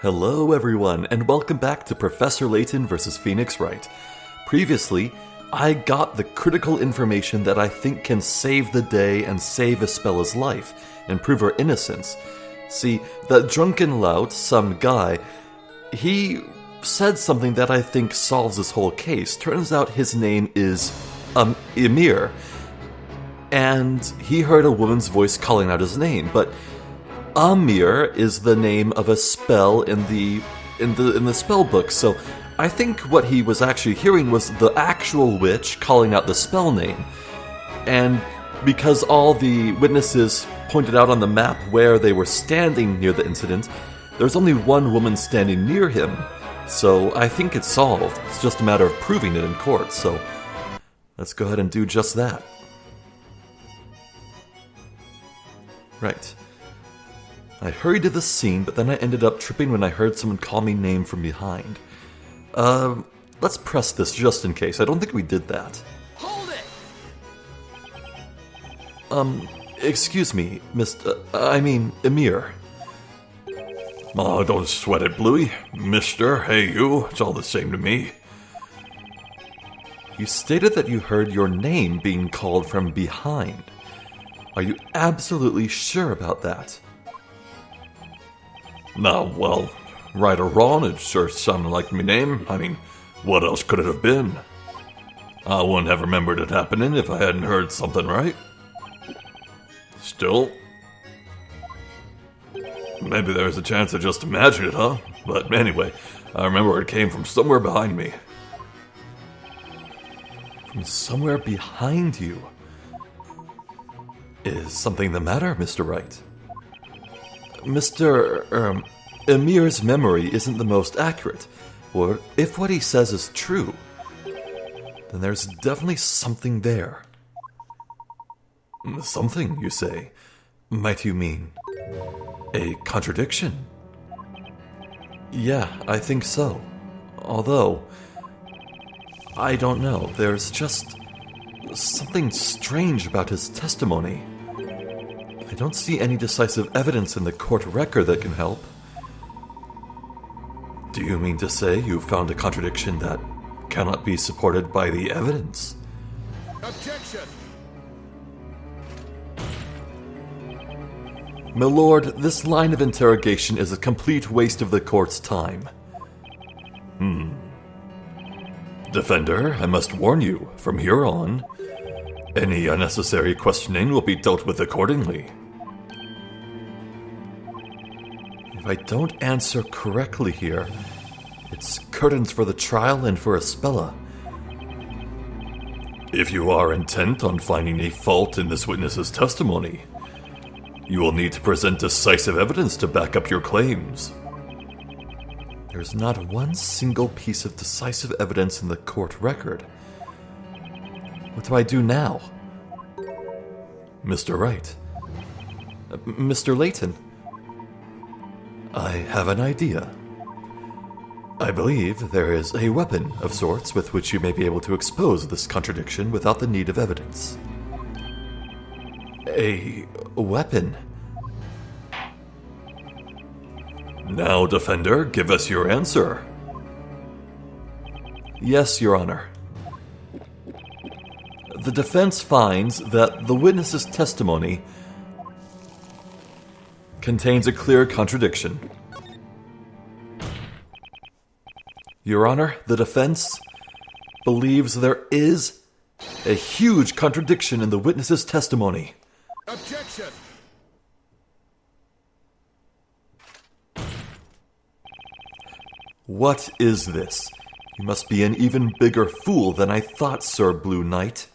Hello everyone, and welcome back to Professor Layton vs. Phoenix Wright. Previously, I got the critical information that I think can save the day and save Ispella's life, and prove her innocence. See, that drunken lout, some guy, he said something that I think solves this whole case. Turns out his name is, Emir. And he heard a woman's voice calling out his name, but Amir is the name of a spell in the spell book, so I think what he was actually hearing was the actual witch calling out the spell name. And because all the witnesses pointed out on the map where they were standing near the incident, there's only one woman standing near him, so I think it's solved. It's just a matter of proving it in court, so let's go ahead and do just that. Right. I hurried to the scene, but then I ended up tripping when I heard someone call me name from behind. Let's press this just in case. I don't think we did that. Hold it! Excuse me, Emir. Oh, don't sweat it, Bluey. Mister, hey you, it's all the same to me. You stated that you heard your name being called from behind. Are you absolutely sure about that? Now, well, right or wrong, it sure sounded like me name. I mean, what else could it have been? I wouldn't have remembered it happening if I hadn't heard something, right? Still, maybe there's a chance I just imagined it, huh? But anyway, I remember it came from somewhere behind me. From somewhere behind you? Is something the matter, Mr. Wright? Emir's memory isn't the most accurate, or if what he says is true, then there's definitely something there. Something, you say? Might you mean a contradiction? Yeah, I think so. Although, I don't know, there's just something strange about his testimony. I don't see any decisive evidence in the court record that can help. Do you mean to say you found a contradiction that cannot be supported by the evidence? Objection! My lord, this line of interrogation is a complete waste of the court's time. Defender, I must warn you, from here on, any unnecessary questioning will be dealt with accordingly. If I don't answer correctly here, it's curtains for the trial and for Ispella. If you are intent on finding a fault in this witness's testimony, you will need to present decisive evidence to back up your claims. There's not one single piece of decisive evidence in the court record. What do I do now? Mr. Wright. Mr. Layton. I have an idea. I believe there is a weapon of sorts with which you may be able to expose this contradiction without the need of evidence. A weapon? Now, Defender, give us your answer. Yes, Your Honor. The defense finds that the witness's testimony contains a clear contradiction. Your Honor, the defense believes there is a huge contradiction in the witness's testimony. Objection! What is this? You must be an even bigger fool than I thought, Sir Blue Knight.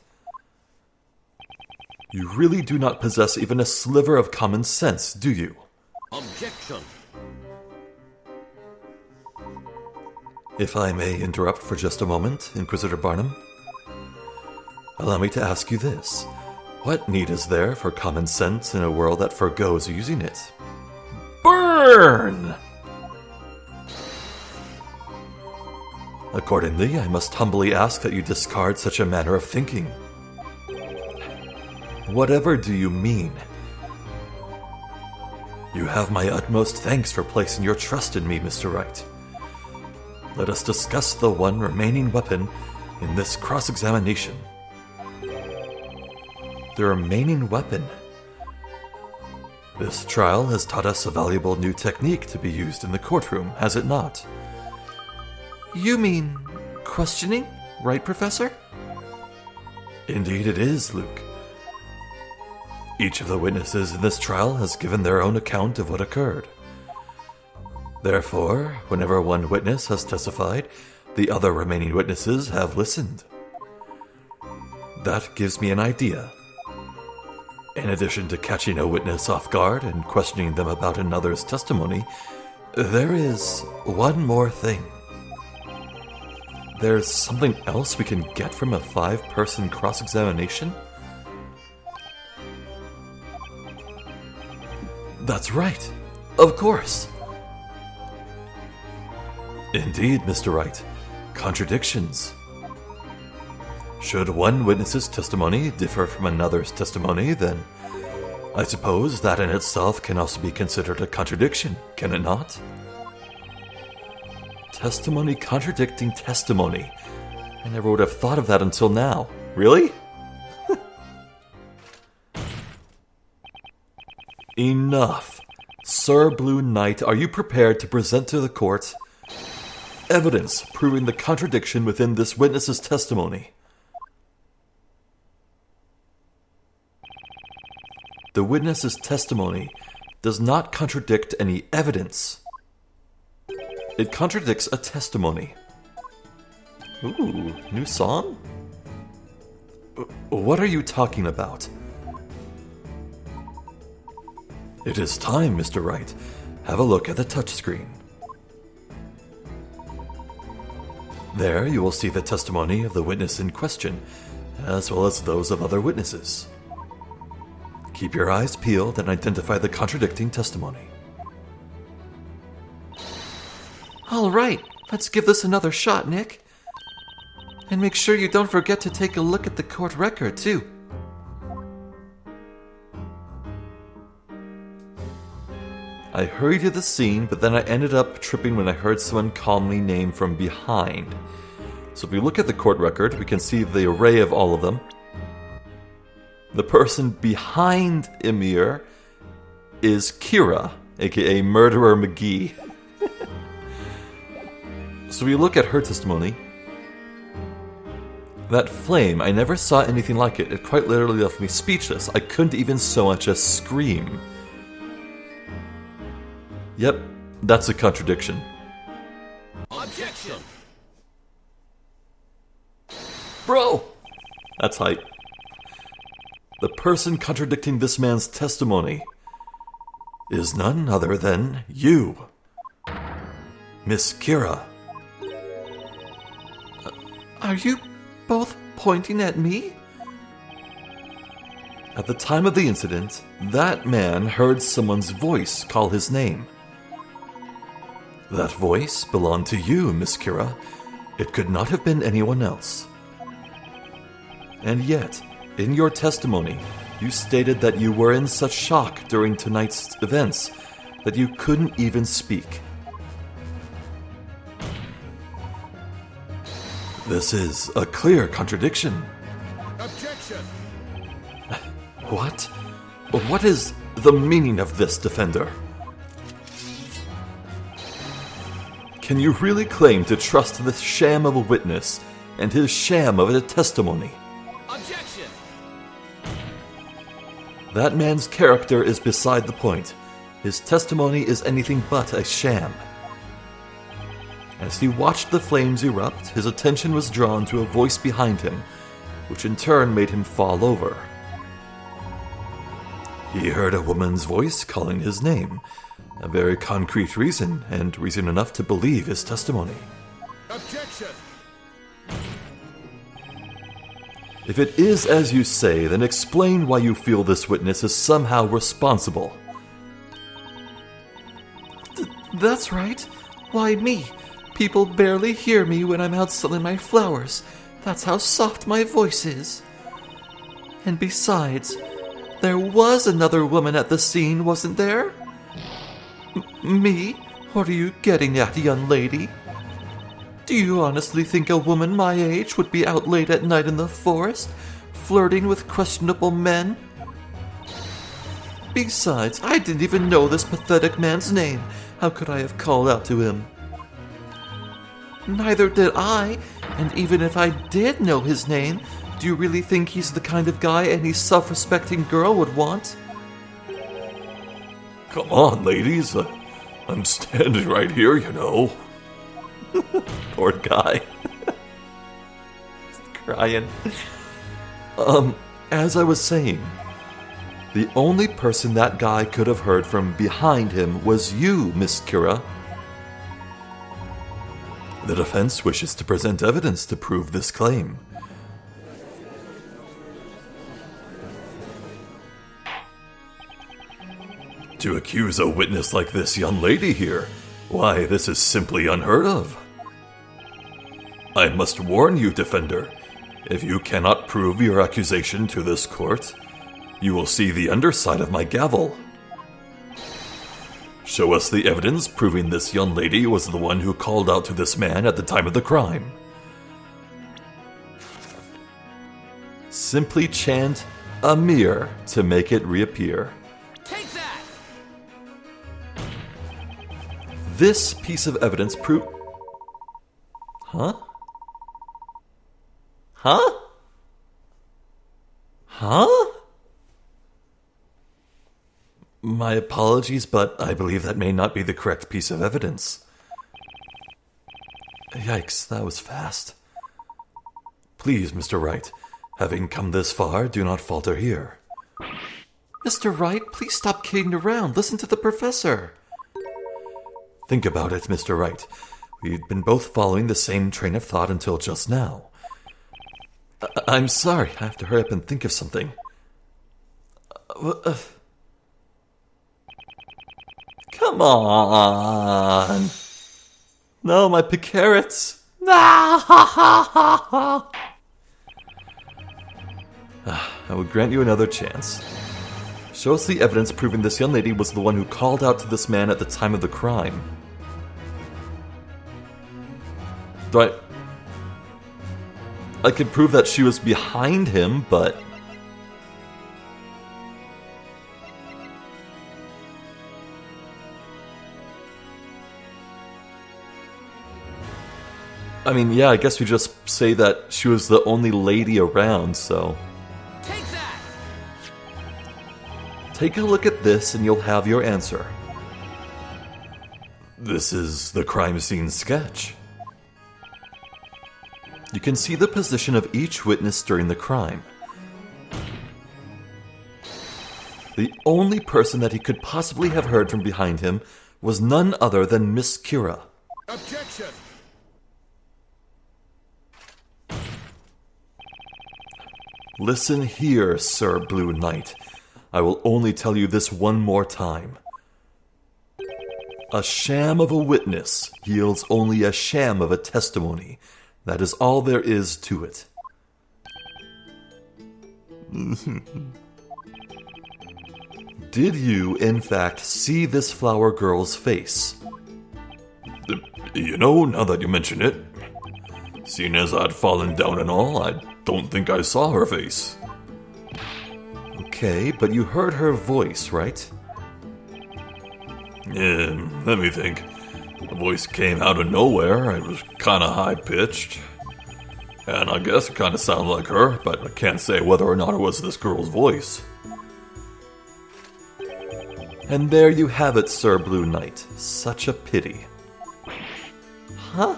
You really do not possess even a sliver of common sense, do you? Objection! If I may interrupt for just a moment, Inquisitor Barnum. Allow me to ask you this. What need is there for common sense in a world that forgoes using it? Burn! Accordingly, I must humbly ask that you discard such a manner of thinking. Whatever do you mean? You have my utmost thanks for placing your trust in me, Mr. Wright. Let us discuss the one remaining weapon in this cross-examination. The remaining weapon. This trial has taught us a valuable new technique to be used in the courtroom, has it not? You mean questioning, right, Professor? Indeed it is, Luke. Each of the witnesses in this trial has given their own account of what occurred. Therefore, whenever one witness has testified, the other remaining witnesses have listened. That gives me an idea. In addition to catching a witness off guard and questioning them about another's testimony, there is one more thing. There's something else we can get from a 5-person cross-examination? That's right. Of course. Indeed, Mr. Wright. Contradictions. Should one witness's testimony differ from another's testimony, then I suppose that in itself can also be considered a contradiction, can it not? Testimony contradicting testimony. I never would have thought of that until now. Really? Enough. Sir Blue Knight, are you prepared to present to the court evidence proving the contradiction within this witness's testimony? The witness's testimony does not contradict any evidence. It contradicts a testimony. Ooh, new song? What are you talking about? It is time, Mr. Wright. Have a look at the touchscreen. There you will see the testimony of the witness in question, as well as those of other witnesses. Keep your eyes peeled and identify the contradicting testimony. All right, let's give this another shot, Nick. And make sure you don't forget to take a look at the court record, too. I hurried to the scene, but then I ended up tripping when I heard someone call me name from behind. So if we look at the court record, we can see the array of all of them. The person behind Emir is Kira, aka Murderer McGee. So we look at her testimony. That flame, I never saw anything like it. It quite literally left me speechless. I couldn't even so much as scream. Yep, that's a contradiction. Objection! Bro! That's hype. The person contradicting this man's testimony is none other than you, Miss Kira. Are you both pointing at me? At the time of the incident, that man heard someone's voice call his name. That voice belonged to you, Miss Kira. It could not have been anyone else. And yet, in your testimony, you stated that you were in such shock during tonight's events that you couldn't even speak. This is a clear contradiction. Objection! What? What is the meaning of this, defender? Can you really claim to trust this sham of a witness and his sham of a testimony? Objection! That man's character is beside the point. His testimony is anything but a sham. As he watched the flames erupt, his attention was drawn to a voice behind him, which in turn made him fall over. He heard a woman's voice calling his name, a very concrete reason, and reason enough to believe his testimony. Objection! If it is as you say, then explain why you feel this witness is somehow responsible. That's right. Why me? People barely hear me when I'm out selling my flowers. That's how soft my voice is. And besides, there was another woman at the scene, wasn't there? Me? What are you getting at, young lady? Do you honestly think a woman my age would be out late at night in the forest, flirting with questionable men? Besides, I didn't even know this pathetic man's name. How could I have called out to him? Neither did I, and even if I did know his name, do you really think he's the kind of guy any self-respecting girl would want? Come on, ladies. I'm standing right here, you know. Poor guy. He's crying. As I was saying, the only person that guy could have heard from behind him was you, Miss Kira. The defense wishes to present evidence to prove this claim. To accuse a witness like this young lady here, why, this is simply unheard of. I must warn you, defender, if you cannot prove your accusation to this court, you will see the underside of my gavel. Show us the evidence proving this young lady was the one who called out to this man at the time of the crime. Simply chant Amir to make it reappear. Take that! This piece of evidence prove... Huh? Huh? Huh? My apologies, but I believe that may not be the correct piece of evidence. Yikes, that was fast. Please, Mr. Wright, having come this far, do not falter here. Mr. Wright, please stop kidding around. Listen to the professor. Think about it, Mr. Wright. We've been both following the same train of thought until just now. I'm sorry, I have to hurry up and think of something. Come on! No, my carrots! I would grant you another chance. Show us the evidence proving this young lady was the one who called out to this man at the time of the crime. I could prove that she was behind him, but... I mean, yeah, I guess we just say that she was the only lady around, so... Take that! Take a look at this and you'll have your answer. This is the crime scene sketch. You can see the position of each witness during the crime. The only person that he could possibly have heard from behind him was none other than Miss Kira. Objection! Listen here, Sir Blue Knight. I will only tell you this one more time. A sham of a witness yields only a sham of a testimony. That is all there is to it. Did you, in fact, see this flower girl's face? You know, now that you mention it, seeing as I'd fallen down and all, I don't think I saw her face. Okay, but you heard her voice, right? Yeah, let me think. The voice came out of nowhere. It was kind of high-pitched. And I guess it kind of sounded like her, but I can't say whether or not it was this girl's voice. And there you have it, Sir Blue Knight. Such a pity. Huh?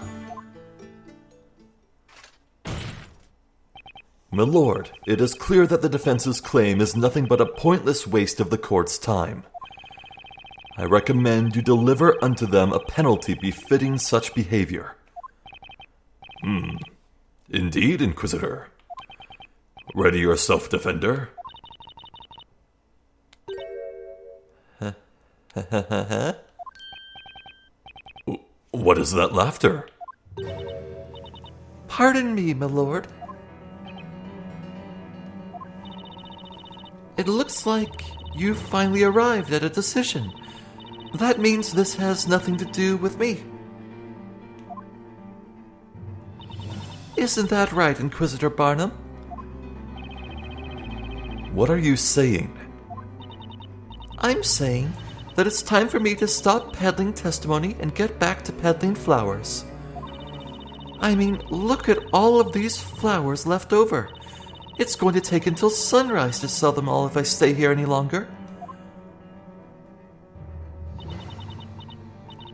My lord, it is clear that the defense's claim is nothing but a pointless waste of the court's time. I recommend you deliver unto them a penalty befitting such behavior. Indeed, Inquisitor. Ready yourself, defender. What is that laughter? Pardon me, my lord. It looks like you've finally arrived at a decision. That means this has nothing to do with me. Isn't that right, Inquisitor Barnum? What are you saying? I'm saying that it's time for me to stop peddling testimony and get back to peddling flowers. I mean, look at all of these flowers left over. It's going to take until sunrise to sell them all if I stay here any longer.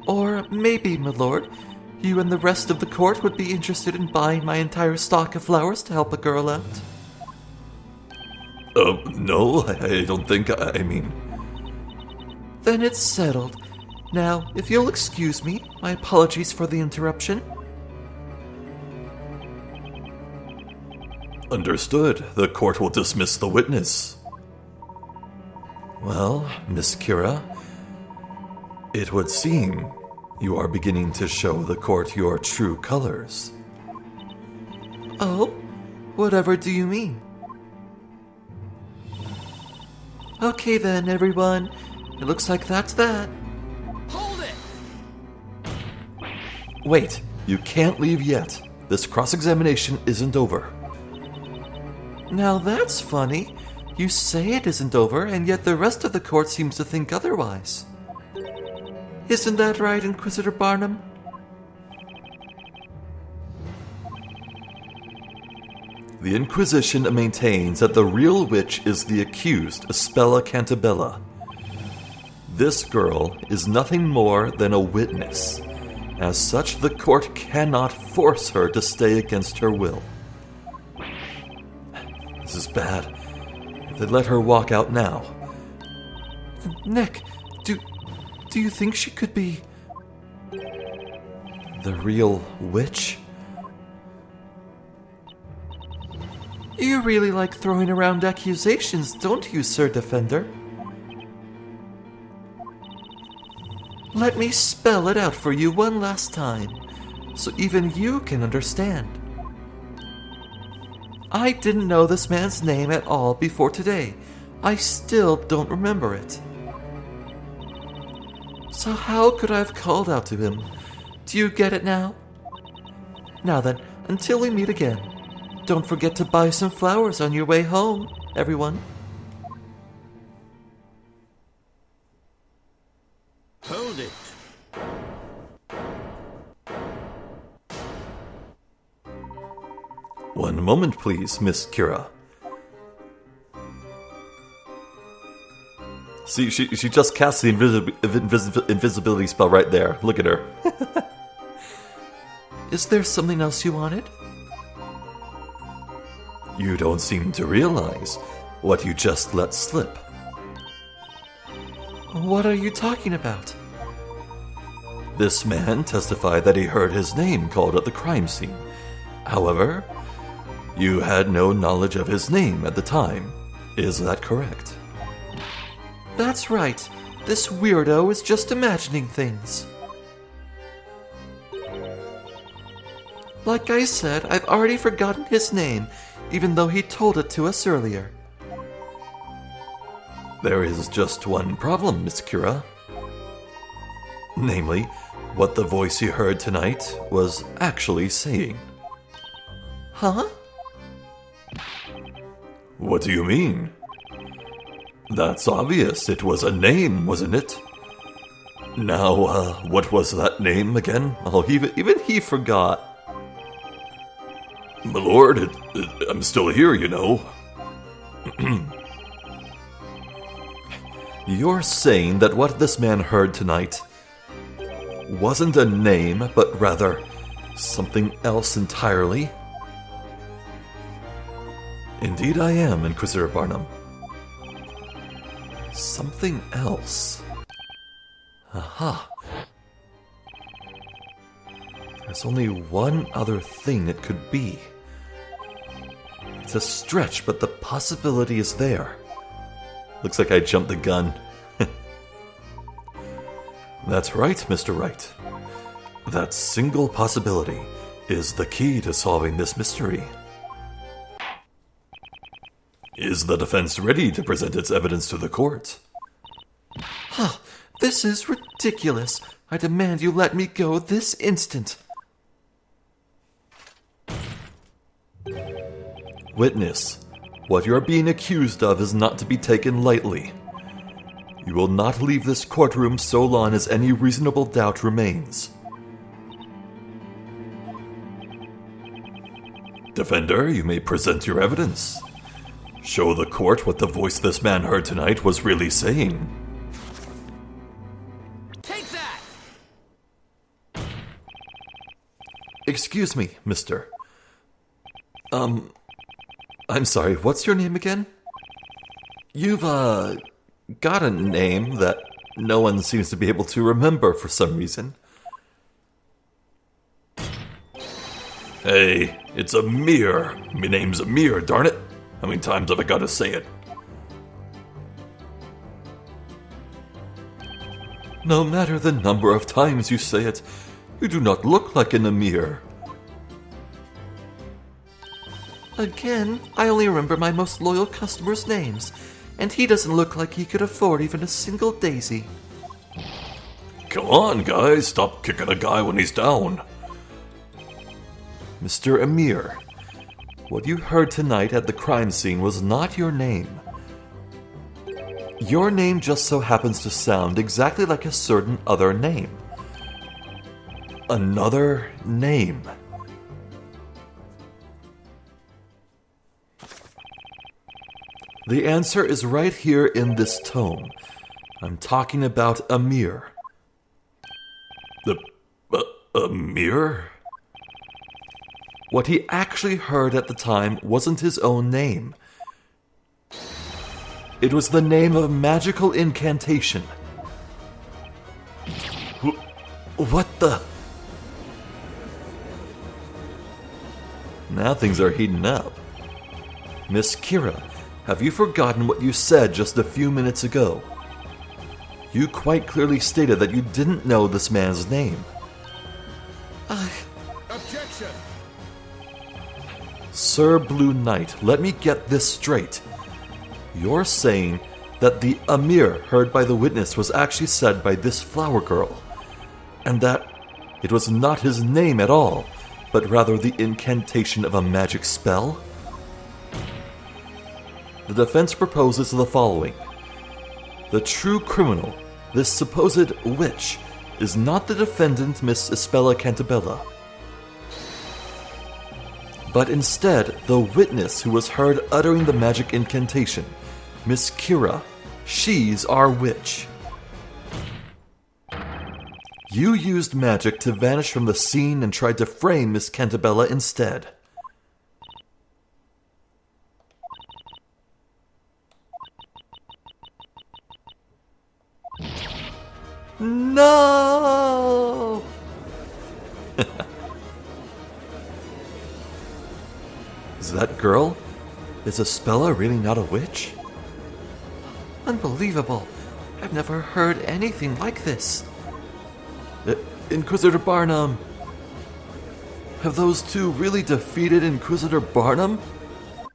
Or maybe, my lord, you and the rest of the court would be interested in buying my entire stock of flowers to help a girl out. No, I don't think, I mean... Then it's settled. Now, if you'll excuse me, my apologies for the interruption. Understood. The court will dismiss the witness. Well, Miss Kira, it would seem you are beginning to show the court your true colors. Oh? Whatever do you mean? Okay then, everyone. It looks like that's that. Hold it! Wait, you can't leave yet. This cross-examination isn't over. Now that's funny. You say it isn't over, and yet the rest of the court seems to think otherwise. Isn't that right, Inquisitor Barnum? The Inquisition maintains that the real witch is the accused, Espella Cantabella. This girl is nothing more than a witness. As such, the court cannot force her to stay against her will. This is bad. If they let her walk out now... Nick, do you think she could be... the real witch? You really like throwing around accusations, don't you, Sir Defender? Let me spell it out for you one last time, so even you can understand. I didn't know this man's name at all before today. I still don't remember it. So how could I have called out to him? Do you get it now? Now then, until we meet again, don't forget to buy some flowers on your way home, everyone. Hold it! One moment, please, Miss Kira. See, she just cast the invisibility spell right there. Look at her. Is there something else you wanted? You don't seem to realize what you just let slip. What are you talking about? This man testified that he heard his name called at the crime scene. However, you had no knowledge of his name at the time. Is that correct? That's right. This weirdo is just imagining things. Like I said, I've already forgotten his name, even though he told it to us earlier. There is just one problem, Miss Kira. Namely, what the voice you heard tonight was actually saying. Huh? What do you mean? That's obvious. It was a name, wasn't it? Now, what was that name again? Oh, even he forgot. My lord, I'm still here, you know. You're saying that what this man heard tonight wasn't a name, but rather something else entirely? Indeed I am, Inquisitor Barnum. Something else. Aha. There's only one other thing it could be. It's a stretch, but the possibility is there. Looks like I jumped the gun. That's right, Mr. Wright. That single possibility is the key to solving this mystery. Is the defense ready to present its evidence to the court? This is ridiculous. I demand you let me go this instant. Witness, what you are being accused of is not to be taken lightly. You will not leave this courtroom so long as any reasonable doubt remains. Defender, you may present your evidence. Show the court what the voice this man heard tonight was really saying. Take that! Excuse me, mister. I'm sorry, what's your name again? You've, got a name that no one seems to be able to remember for some reason. Hey, it's Amir. My name's Amir, darn it. How many times have I got to say it? No matter the number of times you say it, you do not look like an Amir. Again, I only remember my most loyal customers' names, and he doesn't look like he could afford even a single daisy. Come on, guys, stop kicking a guy when he's down. Mr. Amir, what you heard tonight at the crime scene was not your name. Your name just so happens to sound exactly like a certain other name. Another name. The answer is right here in this tome. I'm talking about Amir. Amir? What he actually heard at the time wasn't his own name. It was the name of a magical incantation. What the? Now things are heating up. Miss Kira, have you forgotten what you said just a few minutes ago? You quite clearly stated that you didn't know this man's name. Objection! Sir Blue Knight, let me get this straight. You're saying that the Amir heard by the witness was actually said by this flower girl, and that it was not his name at all, but rather the incantation of a magic spell? The defense proposes the following. The true criminal, this supposed witch, is not the defendant, Miss Isabella Cantabella, but instead the witness who was heard uttering the magic incantation, Miss Kira. She's our witch. You used magic to vanish from the scene and tried to frame Miss Cantabella instead. No! Is that girl? Is Isabella really not a witch? Unbelievable. I've never heard anything like this. Inquisitor Barnum! Have those two really defeated Inquisitor Barnum?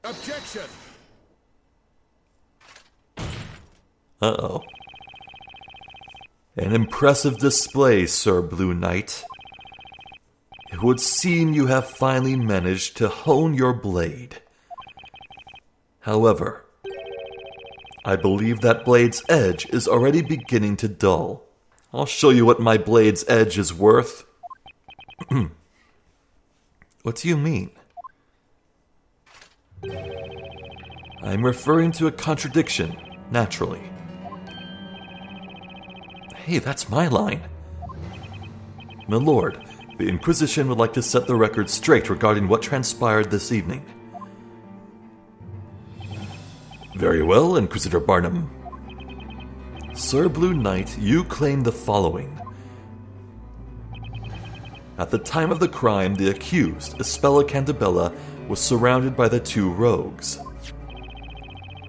Objection! Uh-oh. An impressive display, Sir Blue Knight. It would seem you have finally managed to hone your blade. However, I believe that blade's edge is already beginning to dull. I'll show you what my blade's edge is worth. What do you mean? I'm referring to a contradiction, naturally. Hey, that's my line. My lord, the Inquisition would like to set the record straight regarding what transpired this evening. Very well, Inquisitor Barnum. Sir Blue Knight, you claim the following. At the time of the crime, the accused, Isabella Cantabella, was surrounded by the two rogues.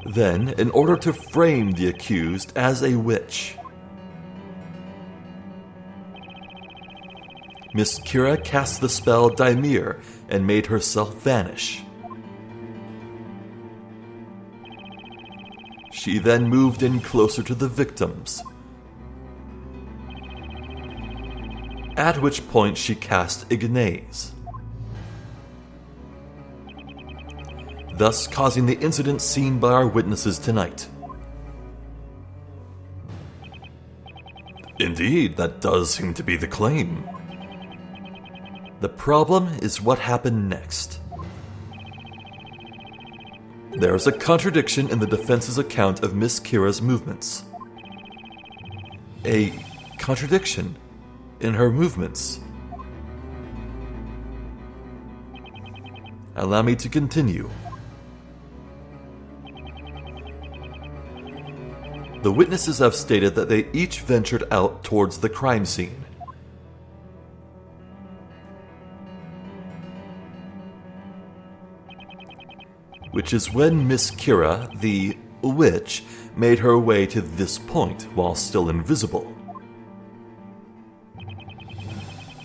Then, in order to frame the accused as a witch, Miss Kira cast the spell Daimir and made herself vanish. She then moved in closer to the victims. at which point she cast Ignace, thus causing the incident seen by our witnesses tonight. Indeed, that does seem to be the claim. The problem is what happened next. There is a contradiction in the defense's account of Miss Kira's movements. A contradiction in her movements. Allow me to continue. The witnesses have stated that they each ventured out towards the crime scene. Which is when Miss Kira, the witch, made her way to this point while still invisible.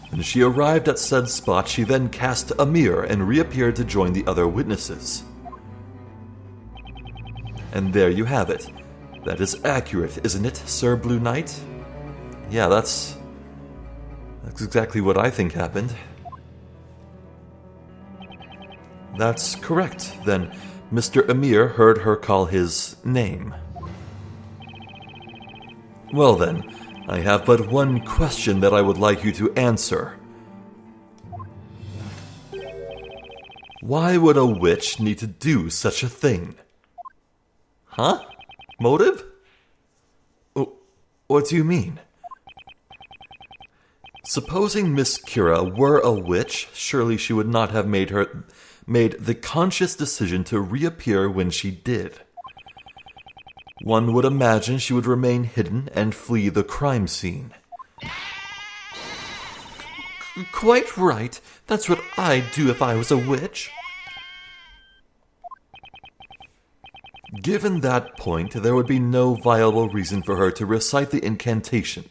When she arrived at said spot, she then cast a mirror and reappeared to join the other witnesses. And there you have it. That is accurate, isn't it, Sir Blue Knight? Yeah, that's exactly what I think happened. That's correct. Then Mr. Amir heard her call his name. Well then, I have but one question that I would like you to answer. Why would a witch need to do such a thing? Huh? Motive? What do you mean? Supposing Miss Kira were a witch, surely she would not have made the conscious decision to reappear when she did. One would imagine she would remain hidden and flee the crime scene. Quite right. That's what I'd do if I was a witch. Given that point, there would be no viable reason for her to recite the incantation.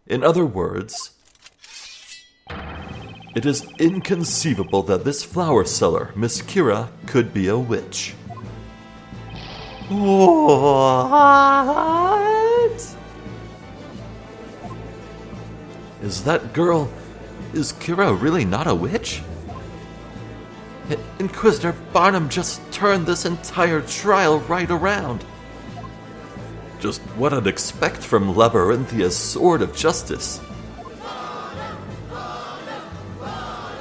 In other words, it is inconceivable that this flower seller, Miss Kira, could be a witch. What? Is Kira really not a witch? Inquisitor Barnum just turned this entire trial right around. Just what I'd expect from Labyrinthia's Sword of Justice.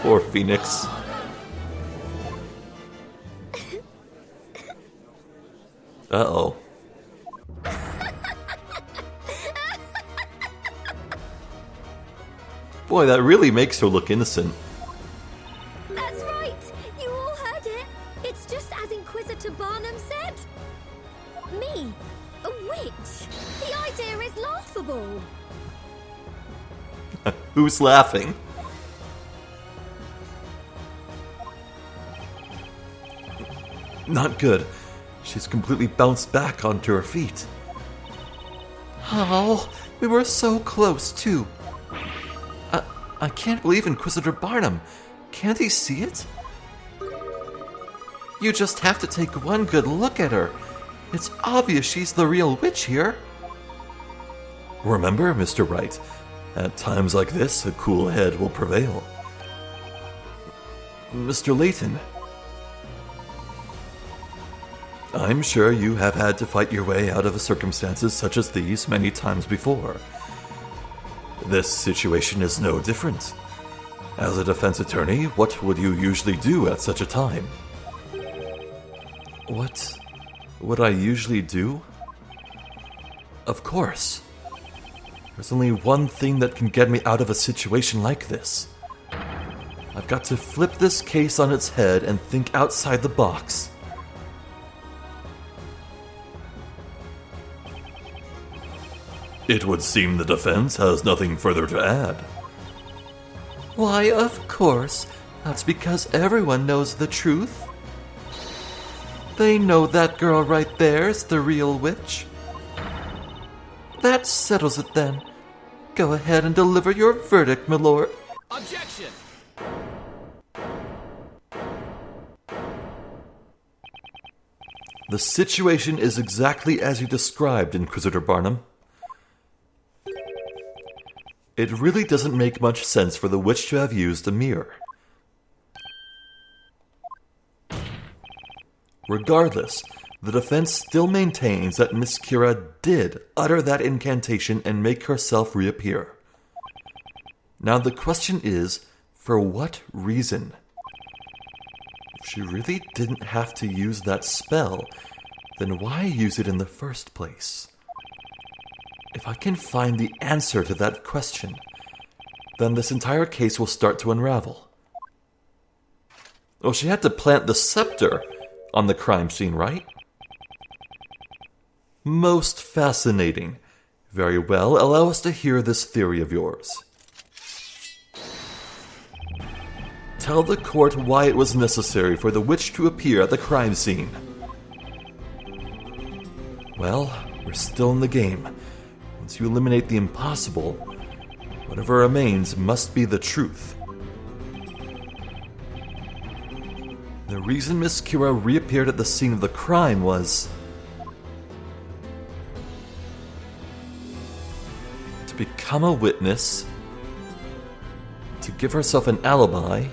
Poor Phoenix. Uh-oh. Boy, that really makes her look innocent. That's right! You all heard it! It's just as Inquisitor Barnum said! Me, a witch! The idea is laughable! Who's laughing? Not good. She's completely bounced back onto her feet. Oh, we were so close, too. I can't believe Inquisitor Barnum. Can't he see it? You just have to take one good look at her. It's obvious she's the real witch here. Remember, Mr. Wright, at times like this, a cool head will prevail. Mr. Layton, I'm sure you have had to fight your way out of circumstances such as these many times before. This situation is no different. As a defense attorney, what would you usually do at such a time? What would I usually do? Of course. There's only one thing that can get me out of a situation like this. I've got to flip this case on its head and think outside the box. It would seem the defense has nothing further to add. Why, of course. That's because everyone knows the truth. They know that girl right there is the real witch. That settles it then. Go ahead and deliver your verdict, my lord. Objection! The situation is exactly as you described, Inquisitor Barnum. it really doesn't make much sense for the witch to have used a mirror. Regardless, the defense still maintains that Miss Kira did utter that incantation and make herself reappear. Now the question is, for what reason? If she really didn't have to use that spell, then why use it in the first place? If I can find the answer to that question, then this entire case will start to unravel. Oh, she had to plant the scepter on the crime scene, right? Most fascinating. Very well, allow us to hear this theory of yours. Tell the court why it was necessary for the witch to appear at the crime scene. Well, we're still in the game. Once you eliminate the impossible, whatever remains must be the truth. The reason Miss Kira reappeared at the scene of the crime was to become a witness, to give herself an alibi,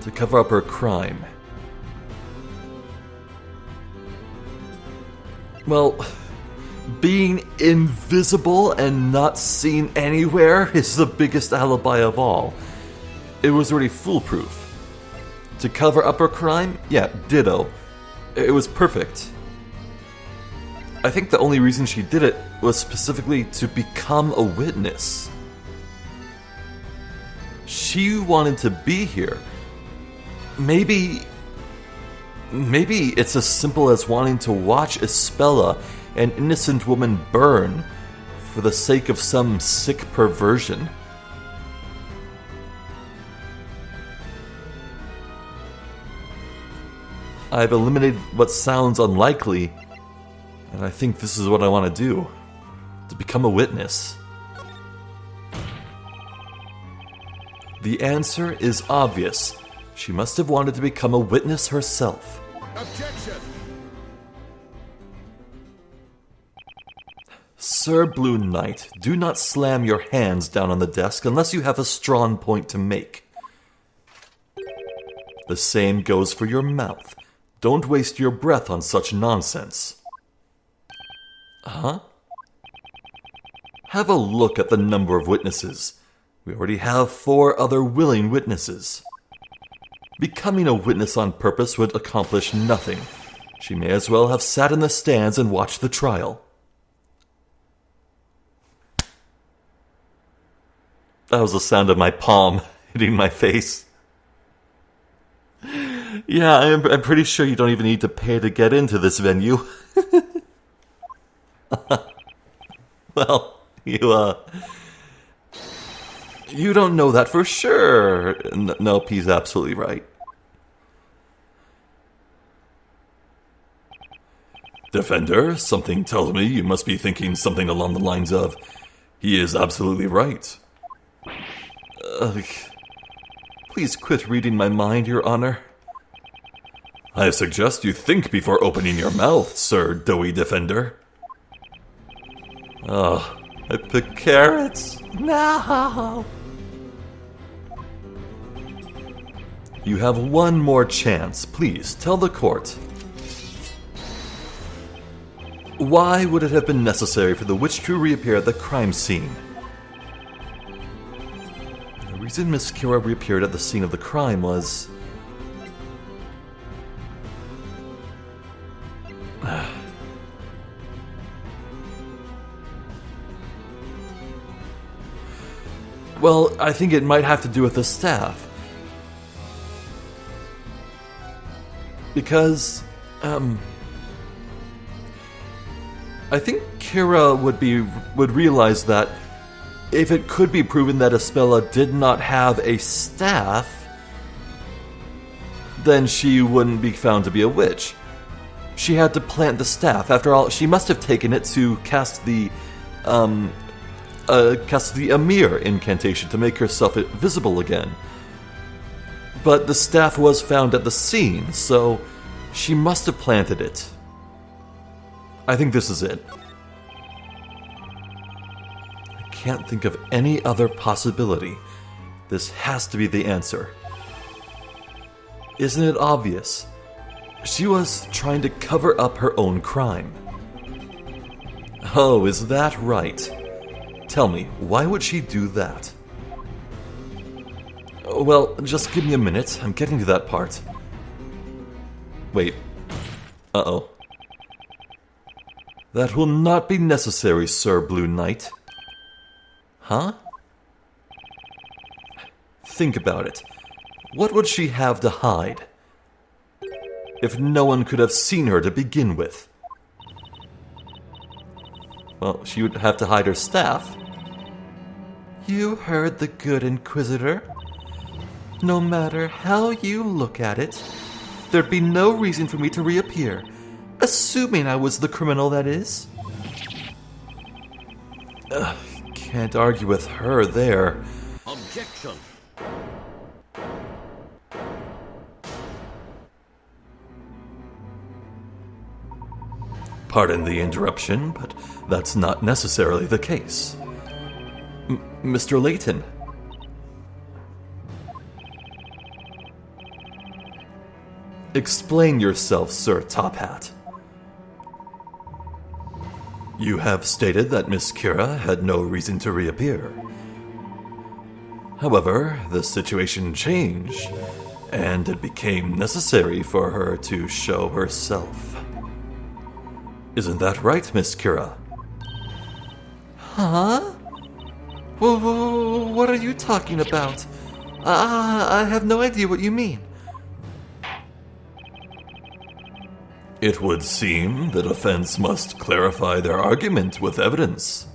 to cover up her crime. Well, being invisible and not seen anywhere is the biggest alibi of all. It was already foolproof. To cover up her crime? Yeah, ditto. It was perfect. I think the only reason she did it was specifically to become a witness. She wanted to be here. Maybe it's as simple as wanting to watch Espella, an innocent woman, burn for the sake of some sick perversion. I've eliminated what sounds unlikely, and I think this is what I want to do. To become a witness. The answer is obvious. She must have wanted to become a witness herself. Objection! Sir Blue Knight, do not slam your hands down on the desk unless you have a strong point to make. The same goes for your mouth. Don't waste your breath on such nonsense. Huh? Have a look at the number of witnesses. We already have 4 other willing witnesses. Becoming a witness on purpose would accomplish nothing. She may as well have sat in the stands and watched the trial. That was the sound of my palm hitting my face. Yeah, I'm pretty sure you don't even need to pay to get into this venue. Well, you don't know that for sure. Nope, he's absolutely right. Defender, something tells me you must be thinking something along the lines of, he is absolutely right. Please quit reading my mind, Your Honor. I suggest you think before opening your mouth, Sir Doughy Defender. Oh, I pick carrots. No! You have one more chance. Please, tell the court. Why would it have been necessary for the witch to reappear at the crime scene? The reason Miss Kira reappeared at the scene of the crime was... Well, I think it might have to do with the staff. Because, I think Kira would realize that if it could be proven that Espella did not have a staff, then she wouldn't be found to be a witch. She had to plant the staff. After all, she must have taken it to cast the Amir incantation to make herself visible again. But the staff was found at the scene, so she must have planted it. I think this is it. I can't think of any other possibility. This has to be the answer. Isn't it obvious? She was trying to cover up her own crime. Oh, is that right? Tell me, why would she do that? Well, just give me a minute. I'm getting to that part. Wait. Uh-oh. That will not be necessary, Sir Blue Knight. Huh? Think about it. What would she have to hide? If no one could have seen her to begin with? Well, she would have to hide her staff. You heard the good Inquisitor. No matter how you look at it, there'd be no reason for me to reappear. Assuming I was the criminal, that is. Can't argue with her there. Objection. Pardon the interruption, but that's not necessarily the case. Mr. Layton. Explain yourself, Sir Top Hat. You have stated that Miss Kira had no reason to reappear. However, the situation changed, and it became necessary for her to show herself. Isn't that right, Miss Kira? Huh? What are you talking about? I have no idea what you mean. It would seem the defense must clarify their argument with evidence.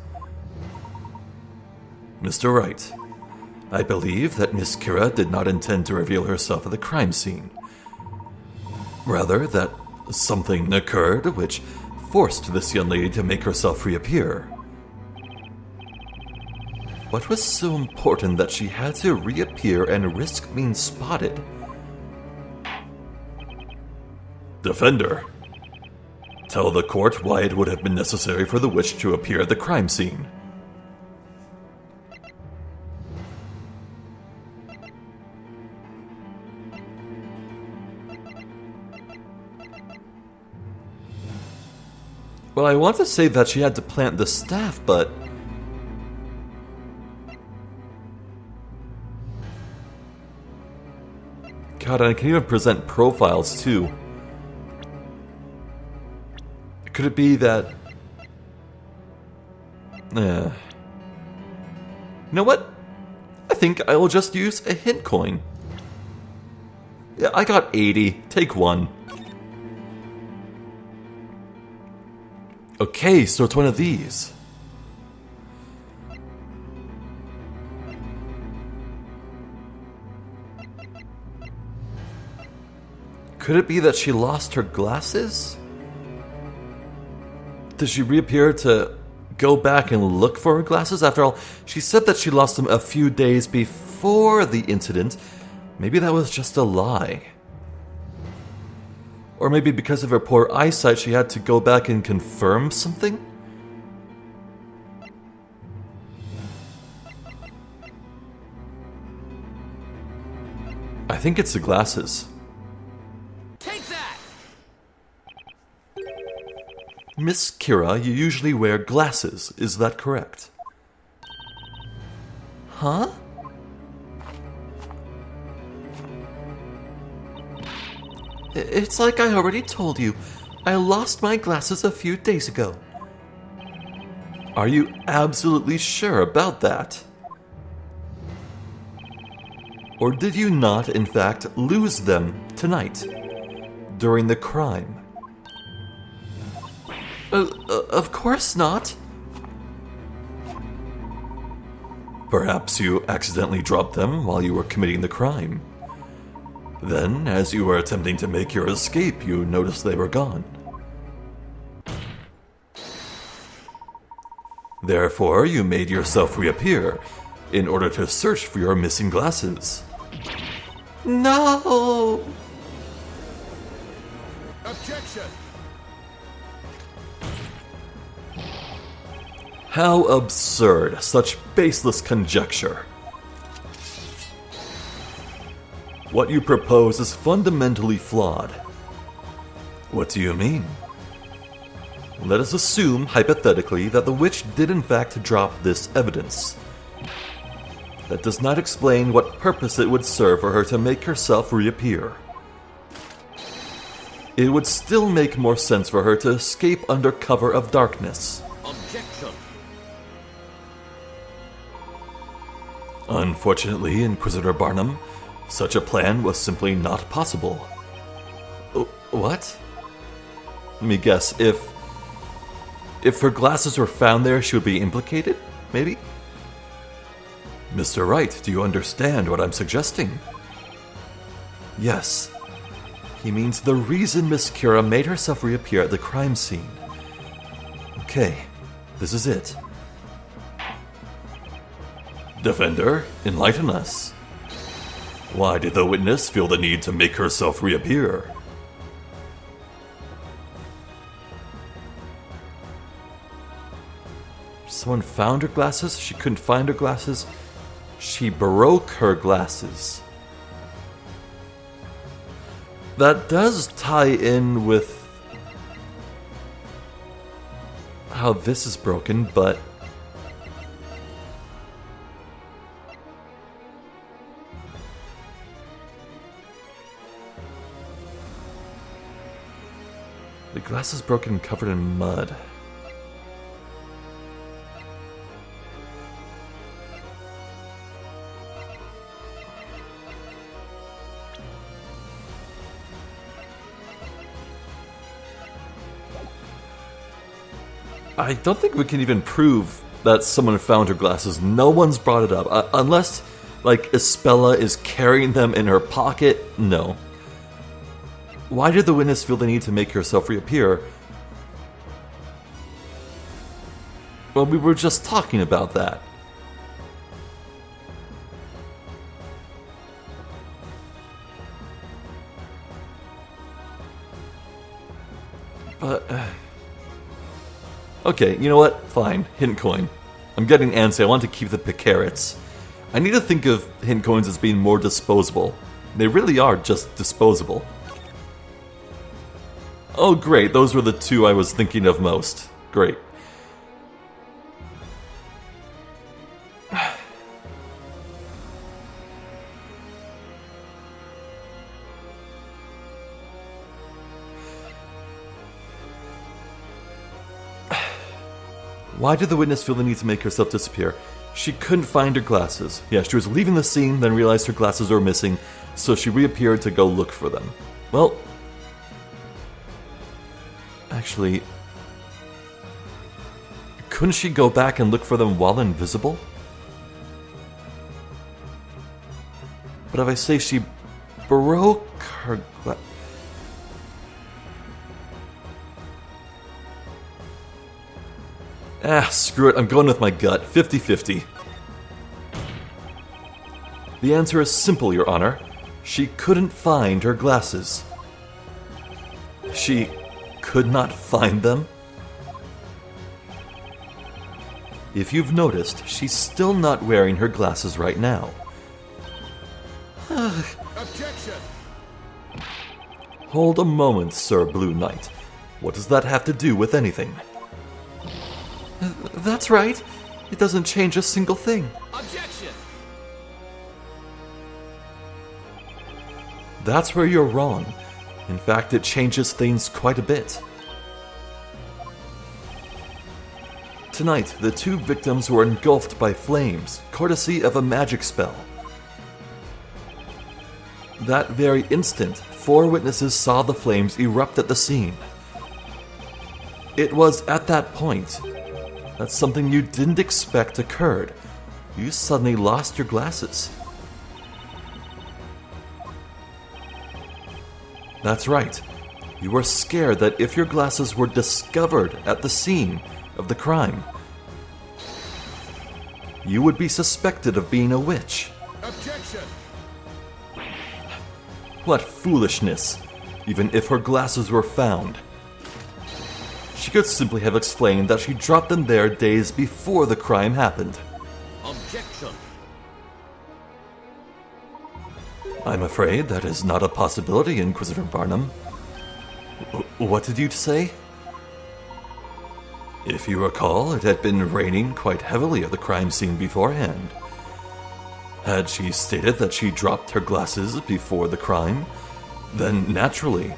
Mr. Wright, I believe that Miss Kira did not intend to reveal herself at the crime scene. Rather, that something occurred which forced this young lady to make herself reappear. What was so important that she had to reappear and risk being spotted? Defender, tell the court why it would have been necessary for the witch to appear at the crime scene. Well, I want to say that she had to plant the staff, but... God, I can even present profiles, too. Could it be that... You know what? I think I will just use a hint coin. Yeah, I got 80. Take one. Okay, so it's one of these. Could it be that she lost her glasses? Did she reappear to go back and look for her glasses? After all, she said that she lost them a few days before the incident. Maybe that was just a lie. Or maybe because of her poor eyesight, she had to go back and confirm something? I think it's the glasses. Take that! Miss Kira, you usually wear glasses, is that correct? Huh? It's like I already told you. I lost my glasses a few days ago. Are you absolutely sure about that? Or did you not, in fact, lose them tonight, during the crime? Of course not. Perhaps you accidentally dropped them while you were committing the crime. Then, as you were attempting to make your escape, you noticed they were gone. Therefore, you made yourself reappear in order to search for your missing glasses. No! Objection! How absurd, such baseless conjecture. What you propose is fundamentally flawed. What do you mean? Let us assume, hypothetically, that the witch did in fact drop this evidence. That does not explain what purpose it would serve for her to make herself reappear. It would still make more sense for her to escape under cover of darkness. Objection. Unfortunately, Inquisitor Barnum, such a plan was simply not possible. What? Let me guess, if her glasses were found there, she would be implicated? Maybe? Mr. Wright, do you understand what I'm suggesting? Yes. He means the reason Miss Kira made herself reappear at the crime scene. Okay, this is it. Defender, enlighten us. Why did the witness feel the need to make herself reappear? Someone found her glasses, she couldn't find her glasses, she broke her glasses. That does tie in with how this is broken, but the glass is broken and covered in mud. I don't think we can even prove that someone found her glasses. No one's brought it up. Unless, like, Espella is carrying them in her pocket? No. Why did the witness feel the need to make herself reappear? Well, we were just talking about that. But... okay, you know what? Fine. Hint coin. I'm getting antsy. I want to keep the picarets. I need to think of hint coins as being more disposable. They really are just disposable. Oh, great. Those were the two I was thinking of most. Great. Why did the witness feel the need to make herself disappear? She couldn't find her glasses. Yeah, she was leaving the scene, then realized her glasses were missing, so she reappeared to go look for them. Well, actually, couldn't she go back and look for them while invisible? But if I say she broke her glass... screw it, I'm going with my gut. 50-50. The answer is simple, Your Honor. She couldn't find her glasses. She could not find them? If you've noticed, she's still not wearing her glasses right now. Objection! Hold a moment, Sir Blue Knight. What does that have to do with anything? That's right. It doesn't change a single thing. Objection! That's where you're wrong. In fact, it changes things quite a bit. Tonight, the two victims were engulfed by flames, courtesy of a magic spell. That very instant, 4 witnesses saw the flames erupt at the scene. It was at that point that something you didn't expect occurred. You suddenly lost your glasses. That's right. You were scared that if your glasses were discovered at the scene of the crime, you would be suspected of being a witch. Objection! What foolishness, even if her glasses were found. She could simply have explained that she dropped them there days before the crime happened. Objection. I'm afraid that is not a possibility, Inquisitor Barnum. What did you say? If you recall, it had been raining quite heavily at the crime scene beforehand. Had she stated that she dropped her glasses before the crime, then naturally,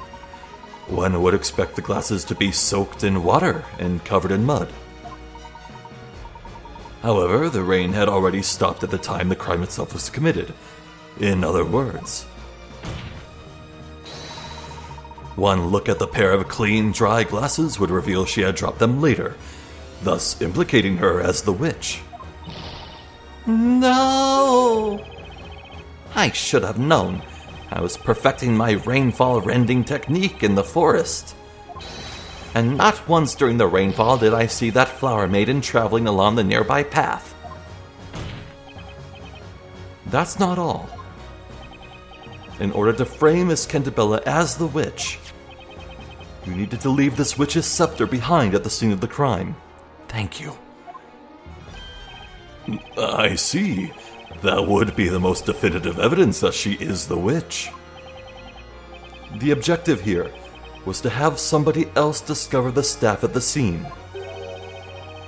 one would expect the glasses to be soaked in water and covered in mud. However, the rain had already stopped at the time the crime itself was committed. In other words, one look at the pair of clean, dry glasses would reveal she had dropped them later, thus implicating her as the witch. No! I should have known. I was perfecting my rainfall rending technique in the forest. And not once during the rainfall did I see that flower maiden traveling along the nearby path. That's not all. In order to frame Miss Cantabella as the witch, you needed to leave this witch's scepter behind at the scene of the crime. Thank you. I see. That would be the most definitive evidence that she is the witch. The objective here was to have somebody else discover the staff at the scene.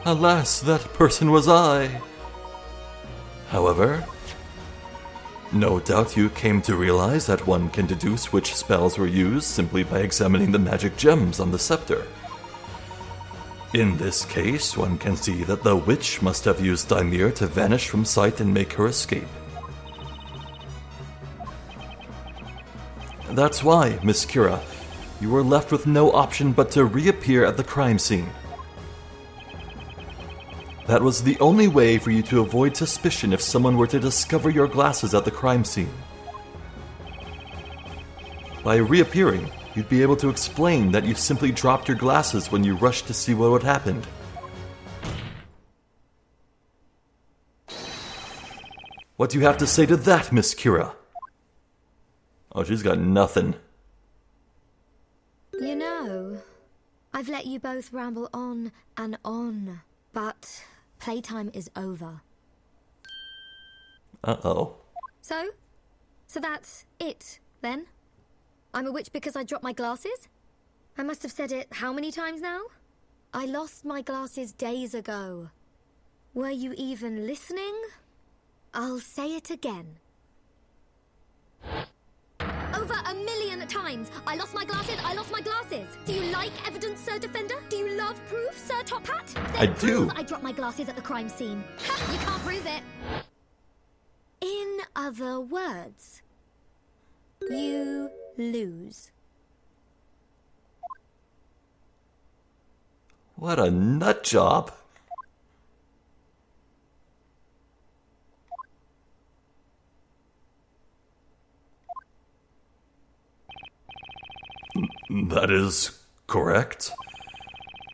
Alas, that person was I. However, no doubt you came to realize that one can deduce which spells were used simply by examining the magic gems on the scepter. In this case, one can see that the witch must have used Daimir to vanish from sight and make her escape. That's why, Miss Kira, you were left with no option but to reappear at the crime scene. That was the only way for you to avoid suspicion if someone were to discover your glasses at the crime scene. By reappearing, you'd be able to explain that you simply dropped your glasses when you rushed to see what had happened. What do you have to say to that, Miss Kira? Oh, she's got nothing. You know, I've let you both ramble on and on, but playtime is over. Uh-oh. So that's it, then? I'm a witch because I dropped my glasses? I must have said it how many times now? I lost my glasses days ago. Were you even listening? I'll say it again. Over 1,000,000 times! I lost my glasses, I lost my glasses! Do you like evidence, Sir Defender? Do you love proof, Sir Top Hat? Then I do. prove I dropped my glasses at the crime scene. Ha! You can't prove it! In other words, you lose. What a nut job. That is correct.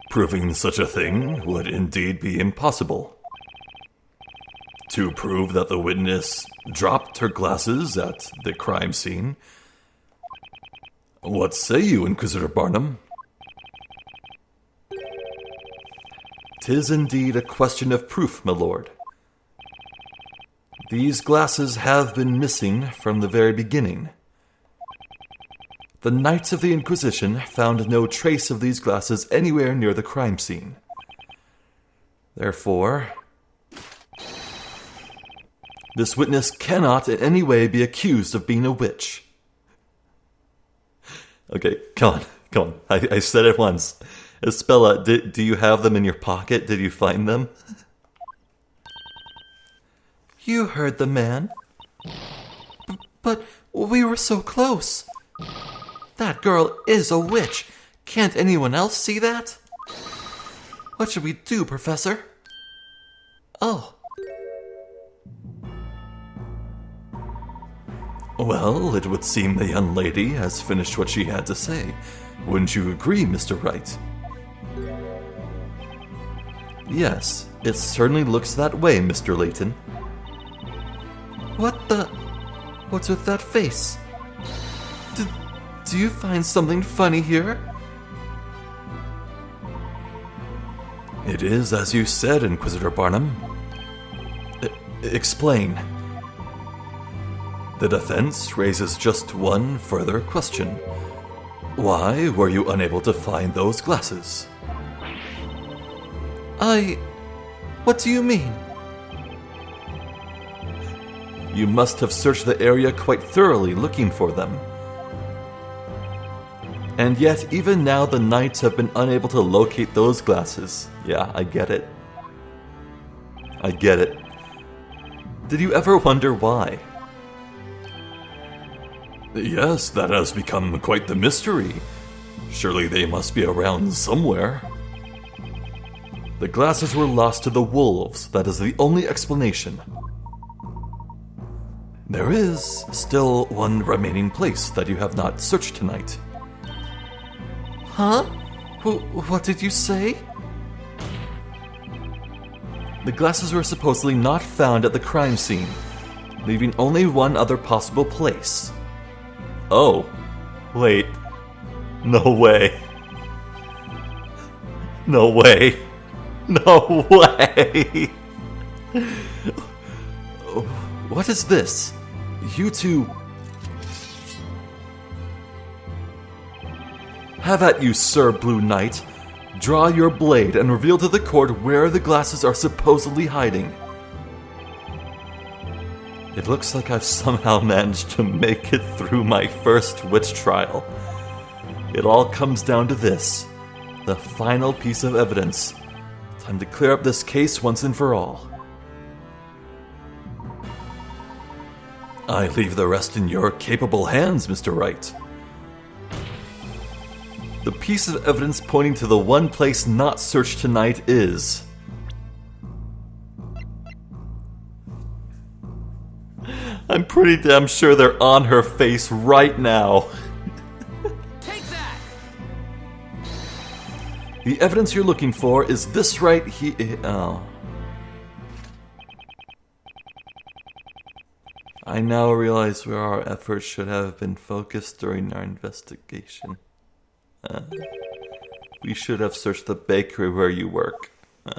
Proving such a thing would indeed be impossible. To prove that the witness dropped her glasses at the crime scene. What say you, Inquisitor Barnum? 'Tis indeed a question of proof, my lord. These glasses have been missing from the very beginning. The Knights of the Inquisition found no trace of these glasses anywhere near the crime scene. Therefore, this witness cannot in any way be accused of being a witch. Okay, come on. I said it once. Espella, do you have them in your pocket? Did you find them? You heard the man. But we were so close. That girl is a witch. Can't anyone else see that? What should we do, Professor? Oh. Well, it would seem the young lady has finished what she had to say. Wouldn't you agree, Mr. Wright? Yes, it certainly looks that way, Mr. Layton. What's with that face? Do you find something funny here? It is as you said, Inquisitor Barnum. Explain. The defense raises just one further question. Why were you unable to find those glasses? What do you mean? You must have searched the area quite thoroughly looking for them. And yet, even now, the Knights have been unable to locate those glasses. Yeah, I get it. I get it. Did you ever wonder why? Yes, that has become quite the mystery. Surely they must be around somewhere. The glasses were lost to the wolves. That is the only explanation. There is still one remaining place that you have not searched tonight. Huh? What did you say? The glasses were supposedly not found at the crime scene, leaving only one other possible place. Oh, wait. No way. No way. No way. What is this? You two... Have at you, Sir Blue Knight. Draw your blade and reveal to the court where the glasses are supposedly hiding. It looks like I've somehow managed to make it through my first witch trial. It all comes down to this, the final piece of evidence. Time to clear up this case once and for all. I leave the rest in your capable hands, Mr. Wright. The piece of evidence pointing to the one place not searched tonight is... I'm pretty damn sure they're on her face right now. Take that! The evidence you're looking for is this right here. Oh. I now realize where our efforts should have been focused during our investigation. We should have searched the bakery where you work. No.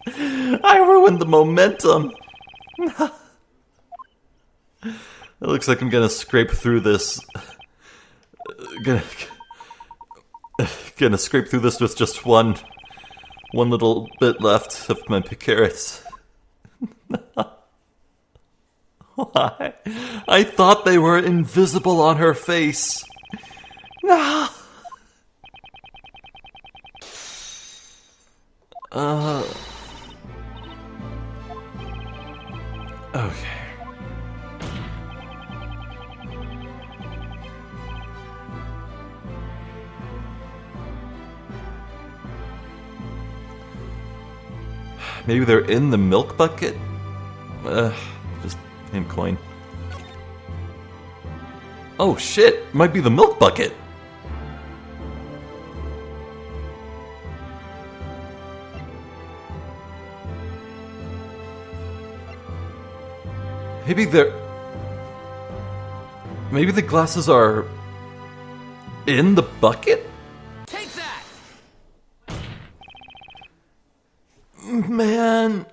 I ruined the momentum. It looks like I'm gonna scrape through this. Gonna scrape through this with just one little bit left of my carrots. Why? I thought they were invisible on her face. No. Okay. Maybe they're in the milk bucket? Just name coin. Oh shit! Might be the milk bucket! Maybe they're... Maybe the glasses are... in the bucket? Take that! Man...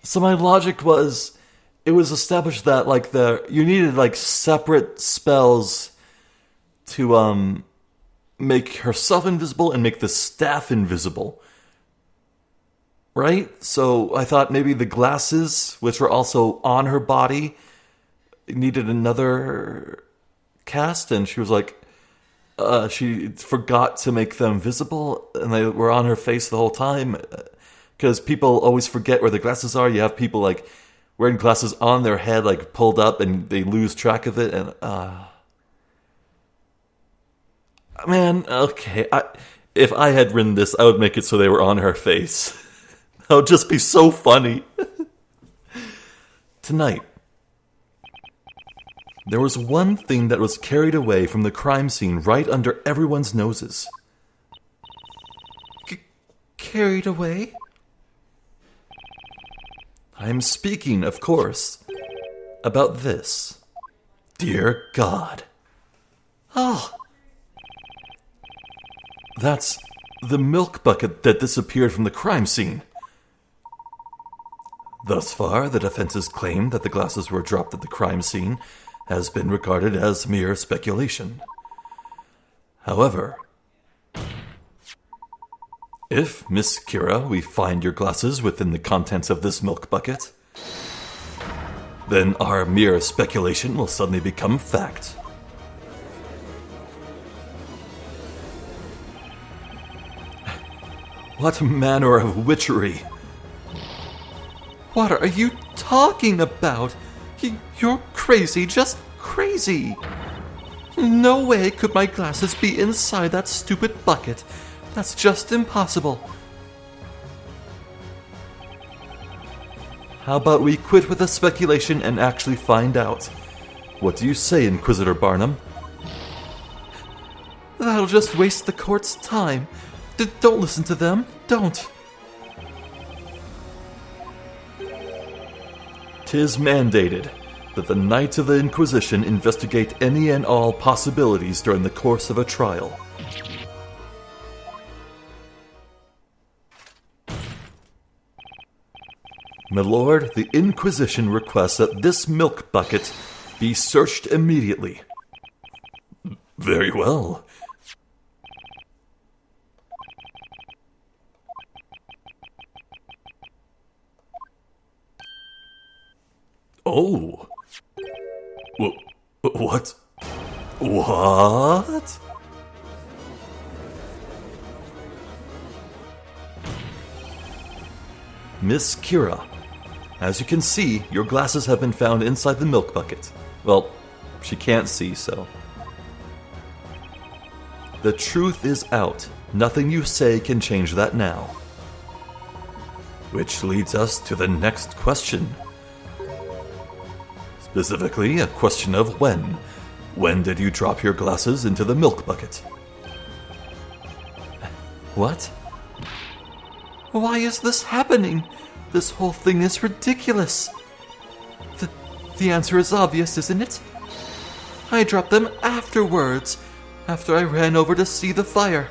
So my logic was... It was established that, like, you needed, like, separate spells to, make herself invisible and make the staff invisible. Right? So I thought maybe the glasses, which were also on her body, needed another cast, and she was like, she forgot to make them visible, and they were on her face the whole time. Because people always forget where the glasses are. You have people, like, wearing glasses on their head, like, pulled up, and they lose track of it, and, man, okay. If I had written this, I would make it so they were on her face. That would just be so funny. Tonight, there was one thing that was carried away from the crime scene right under everyone's noses. Carried away? I am speaking, of course, about this. Dear God. Oh, That's the milk bucket that disappeared from the crime scene. Thus far, the defense's claim that the glasses were dropped at the crime scene has been regarded as mere speculation. However, if, Miss Kira, we find your glasses within the contents of this milk bucket, then our mere speculation will suddenly become fact. What manner of witchery? What are you talking about? You're crazy, just crazy. No way could my glasses be inside that stupid bucket. That's just impossible. How about we quit with the speculation and actually find out? What do you say, Inquisitor Barnum? That'll just waste the court's time. Don't listen to them. Don't. 'Tis mandated that the Knights of the Inquisition investigate any and all possibilities during the course of a trial. My lord, the Inquisition requests that this milk bucket be searched immediately. Very well. Oh. What? What? Miss Kira, as you can see, your glasses have been found inside the milk bucket. Well, she can't see, so. The truth is out. Nothing you say can change that now. Which leads us to the next question. Specifically, a question of when. When did you drop your glasses into the milk bucket? What? Why is this happening? This whole thing is ridiculous. The answer is obvious, isn't it? I dropped them afterwards, after I ran over to see the fire.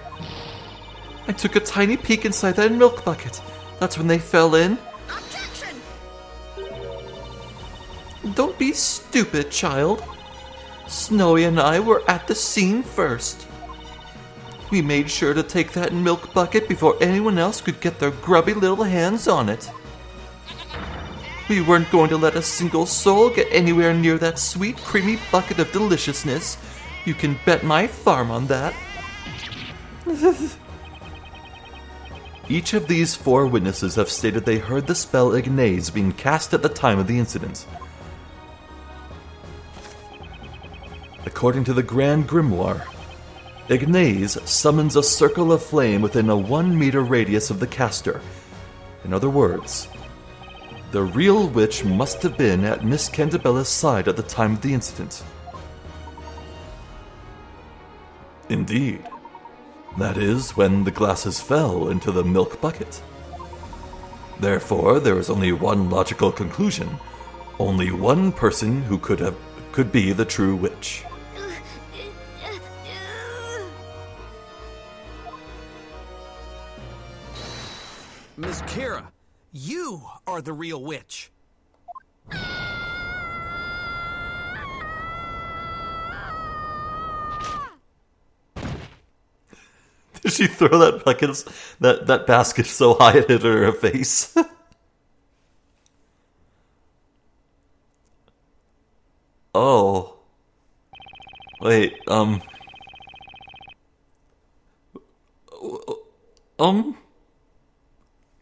I took a tiny peek inside that milk bucket. That's when they fell in. Objection! Don't be stupid, child. Snowy and I were at the scene first. We made sure to take that milk bucket before anyone else could get their grubby little hands on it. We weren't going to let a single soul get anywhere near that sweet, creamy bucket of deliciousness. You can bet my farm on that. Each of these 4 witnesses have stated they heard the spell Ignaze being cast at the time of the incident. According to the Grand Grimoire, Ignaze summons a circle of flame within a 1-meter radius of the caster. In other words, the real witch must have been at Miss Cantabella's side at the time of the incident. Indeed. That is, when the glasses fell into the milk bucket. Therefore, there is only one logical conclusion. Only one person who could be the true witch. Miss Kira, you are the real witch. Did she throw that basket so high it hit her face? Oh. Wait,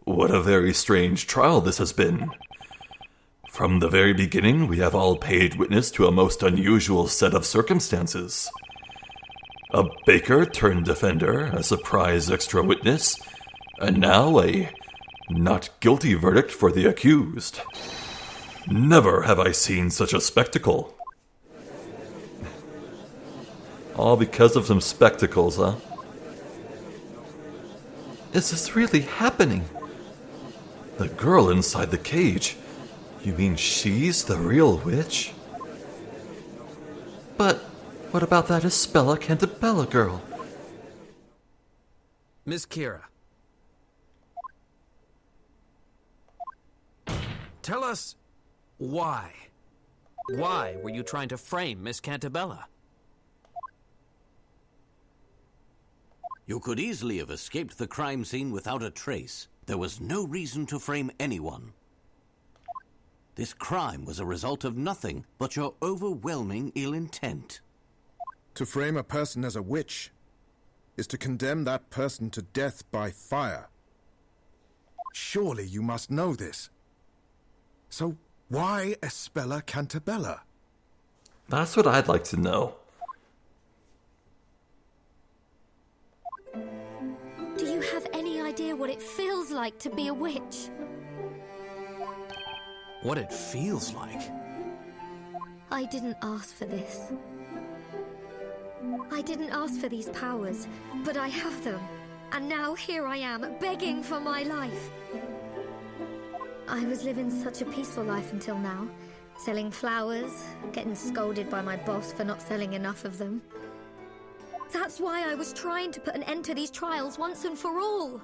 What a very strange trial this has been. From the very beginning, we have all paid witness to a most unusual set of circumstances. A baker turned defender, a surprise extra witness, and now a not guilty verdict for the accused. Never have I seen such a spectacle. All because of some spectacles, huh? Is this really happening? The girl inside the cage. You mean she's the real witch? But what about that Isabella Cantabella girl? Miss Kira. Tell us why. Why were you trying to frame Miss Cantabella? You could easily have escaped the crime scene without a trace. There was no reason to frame anyone. This crime was a result of nothing but your overwhelming ill intent. To frame a person as a witch is to condemn that person to death by fire. Surely you must know this. So why Espella Cantabella? That's what I'd like to know. Do you have any idea what it feels like to be a witch? What it feels like? I didn't ask for this. I didn't ask for these powers, but I have them. And now here I am, begging for my life. I was living such a peaceful life until now. Selling flowers, getting scolded by my boss for not selling enough of them. That's why I was trying to put an end to these trials once and for all.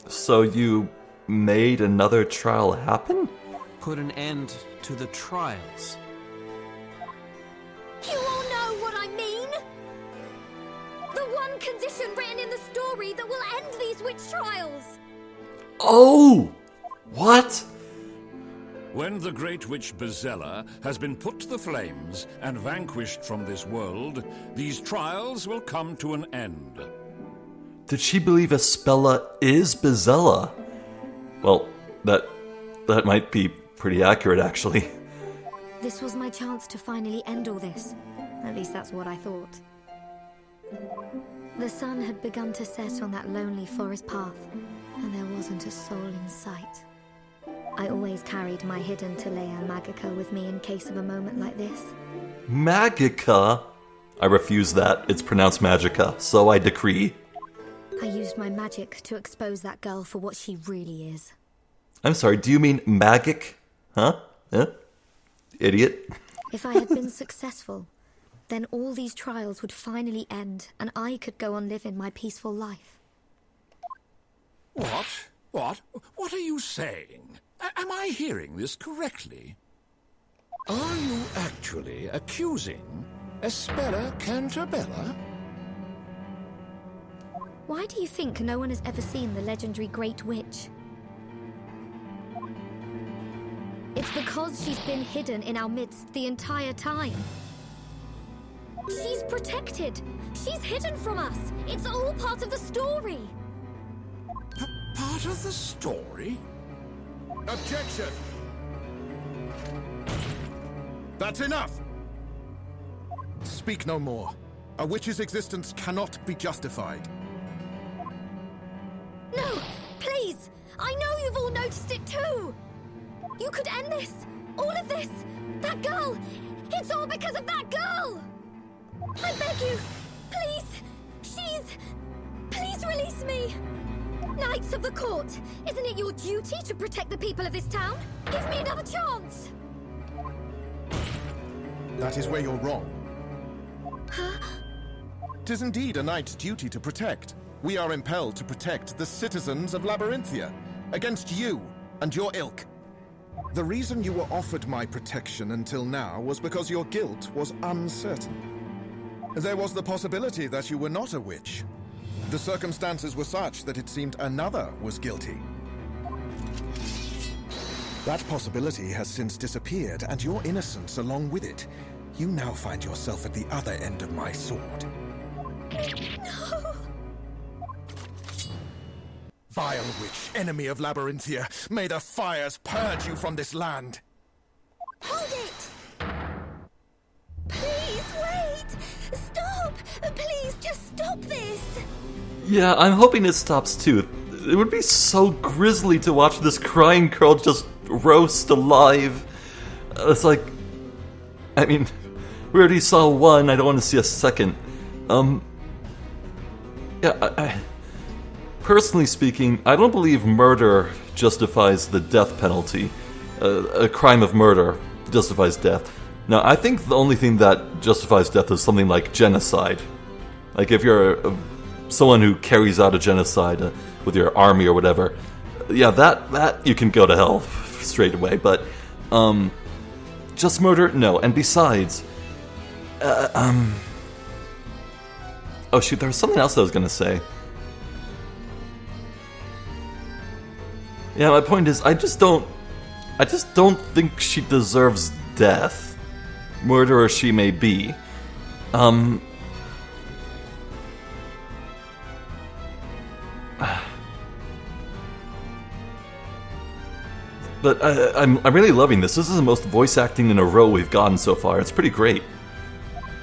So you made another trial happen? Put an end to the trials. You all know what I mean! The one condition written in the story that will end these witch trials! Oh! What? When the great witch Bezella has been put to the flames and vanquished from this world, these trials will come to an end. Did she believe Espella is Bezella? Well, that might be pretty accurate, actually. This was my chance to finally end all this. At least that's what I thought. The sun had begun to set on that lonely forest path, and there wasn't a soul in sight. I always carried my hidden Telea Magica with me in case of a moment like this. Magica? I refuse that. It's pronounced Magica, so I decree. I used my magic to expose that girl for what she really is. I'm sorry, do you mean magic? Huh? Idiot. If I had been successful, then all these trials would finally end and I could go on living my peaceful life. What? What are you saying? Am I hearing this correctly? Are you actually accusing Espella Cantabella? Why do you think no one has ever seen the legendary Great Witch? It's because she's been hidden in our midst the entire time. She's protected. She's hidden from us. It's all part of the story. Part of the story? Objection! That's enough! Speak no more. A witch's existence cannot be justified. No, please! I know you've all noticed it too! You could end this! All of this! That girl! It's all because of that girl! I beg you! Please! Please release me! Knights of the Court! Isn't it your duty to protect the people of this town? Give me another chance! That is where you're wrong. Tis indeed a knight's duty to protect. We are impelled to protect the citizens of Labyrinthia against you and your ilk. The reason you were offered my protection until now was because your guilt was uncertain. There was the possibility that you were not a witch. The circumstances were such that it seemed another was guilty. That possibility has since disappeared, and your innocence along with it. You now find yourself at the other end of my sword. No! Vile witch, enemy of Labyrinthia, may the fires purge you from this land. Hold it! Please, wait! Stop! Please, just stop this! Yeah, I'm hoping it stops too. It would be so grisly to watch this crying girl just roast alive. It's like... I mean, we already saw one, I don't want to see a second. Yeah, personally speaking, I don't believe murder justifies the death penalty. A crime of murder justifies death. No, I think the only thing that justifies death is something like genocide. Like if you're someone who carries out a genocide with your army or whatever, yeah, that you can go to hell straight away. But just murder, no. And besides, oh shoot, there was something else I was gonna say. Yeah, my point is, I just don't think she deserves death. Murderer she may be. But I'm really loving this. This is the most voice acting in a row we've gotten so far. It's pretty great.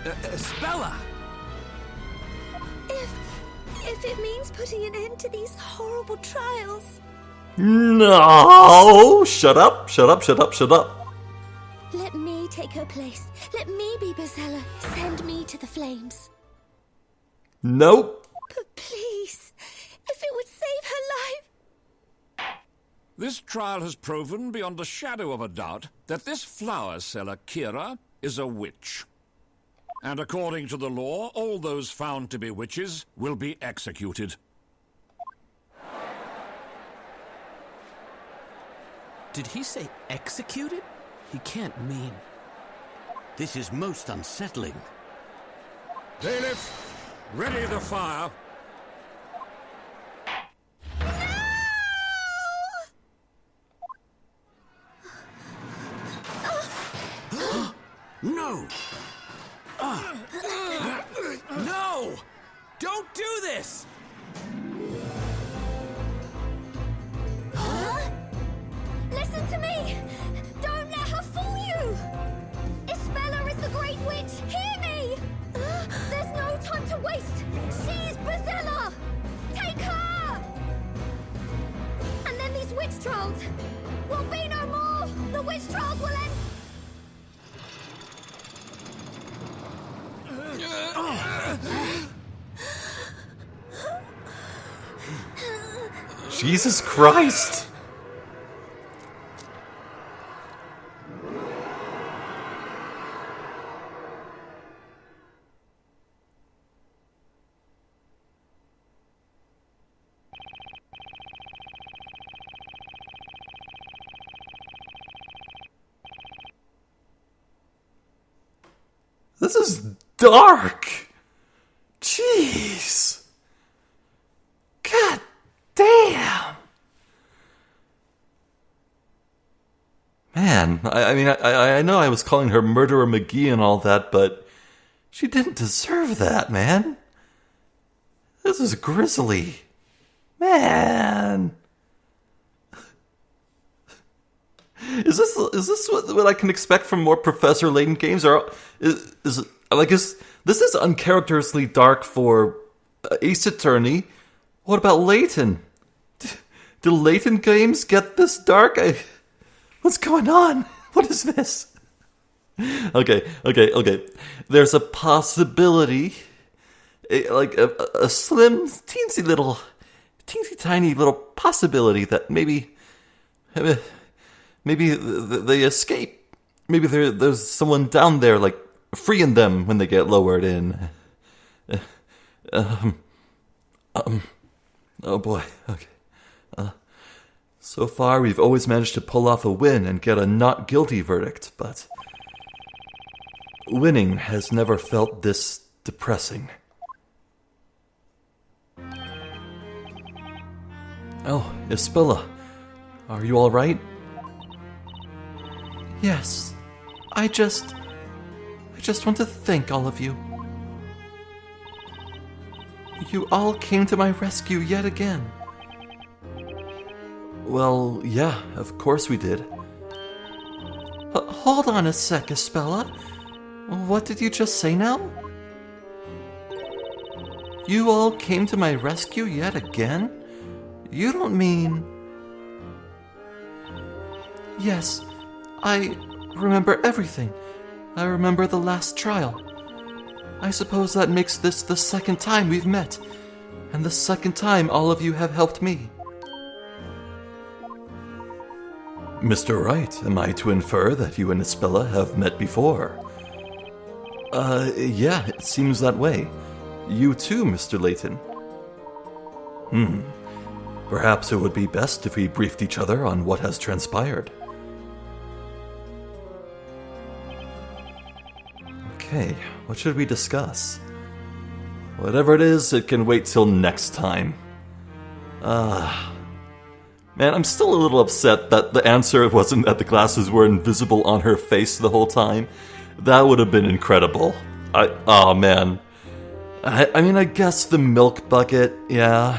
Spella! If it means putting an end to these horrible trials. No! Shut up, shut up, shut up, shut up. Let me take her place. Let me be Bozella. Send me to the flames. Nope. But please, if it would save her life. This trial has proven beyond a shadow of a doubt that this flower seller, Kira, is a witch. And according to the law, all those found to be witches will be executed. Did he say executed? He can't mean... This is most unsettling. Bailiff, ready the fire. No! No! Don't do this! Listen to me! Don't let her fool you! Isabella is the Great Witch! Hear me! There's no time to waste! She's Bozella! Take her! And then these witch trials will be no more! The witch trials will end! Jesus Christ! This is dark! Jeez! God damn! Man, I know I was calling her Murderer McGee and all that, but she didn't deserve that, man. This is grisly. Man! Is this what I can expect from more Professor Layton games, or is this is uncharacteristically dark for Ace Attorney? What about Layton? Do Layton games get this dark? What's going on? What is this? Okay. There's a possibility, a slim, teensy tiny little possibility that maybe they escape. Maybe there's someone down there, like, freeing them when they get lowered in. Oh boy, okay. So far, we've always managed to pull off a win and get a not guilty verdict, but winning has never felt this depressing. Oh, Isabella, are you all right? Yes, I just want to thank all of you. You all came to my rescue yet again. Well, yeah, of course we did. Hold on a sec, Isabella. What did you just say now? You all came to my rescue yet again? You don't mean... Yes, I remember everything. I remember the last trial. I suppose that makes this the second time we've met, and the second time all of you have helped me. Mr. Wright, am I to infer that you and Isabella have met before? Yeah, it seems that way. You too, Mr. Layton. Perhaps it would be best if we briefed each other on what has transpired. Okay, what should we discuss? Whatever it is, it can wait till next time. Man, I'm still a little upset that the answer wasn't that the glasses were invisible on her face the whole time. That would have been incredible. Oh man. I mean, I guess the milk bucket, yeah,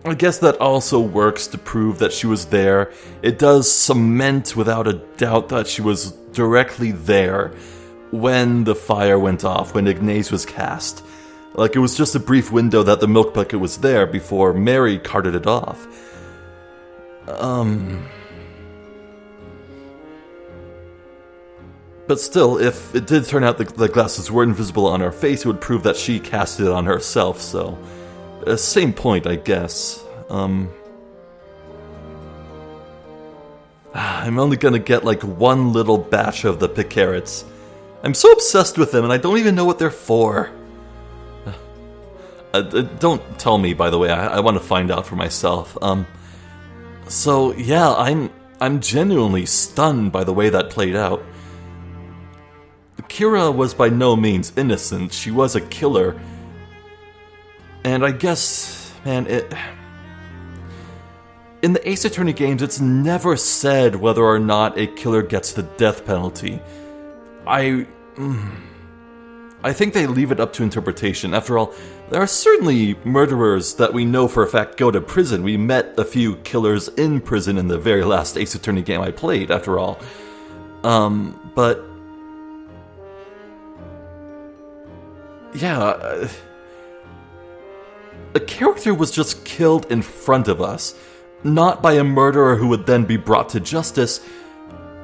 I guess that also works to prove that she was there. It does cement without a doubt that she was directly there when the fire went off, when Ignace was cast. Like, it was just a brief window that the milk bucket was there before Mary carted it off. But still, if it did turn out the glasses were invisible on her face, it would prove that she cast it on herself, so... same point, I guess. I'm only gonna get like one little batch of the picarets. I'm so obsessed with them, and I don't even know what they're for. Don't tell me, by the way. I want to find out for myself. So yeah, I'm genuinely stunned by the way that played out. Kira was by no means innocent. She was a killer. And I guess, man, in the Ace Attorney games, it's never said whether or not a killer gets the death penalty. I think they leave it up to interpretation. After all, there are certainly murderers that we know for a fact go to prison. We met a few killers in prison in the very last Ace Attorney game I played, after all. But... yeah... a character was just killed in front of us. Not by a murderer who would then be brought to justice,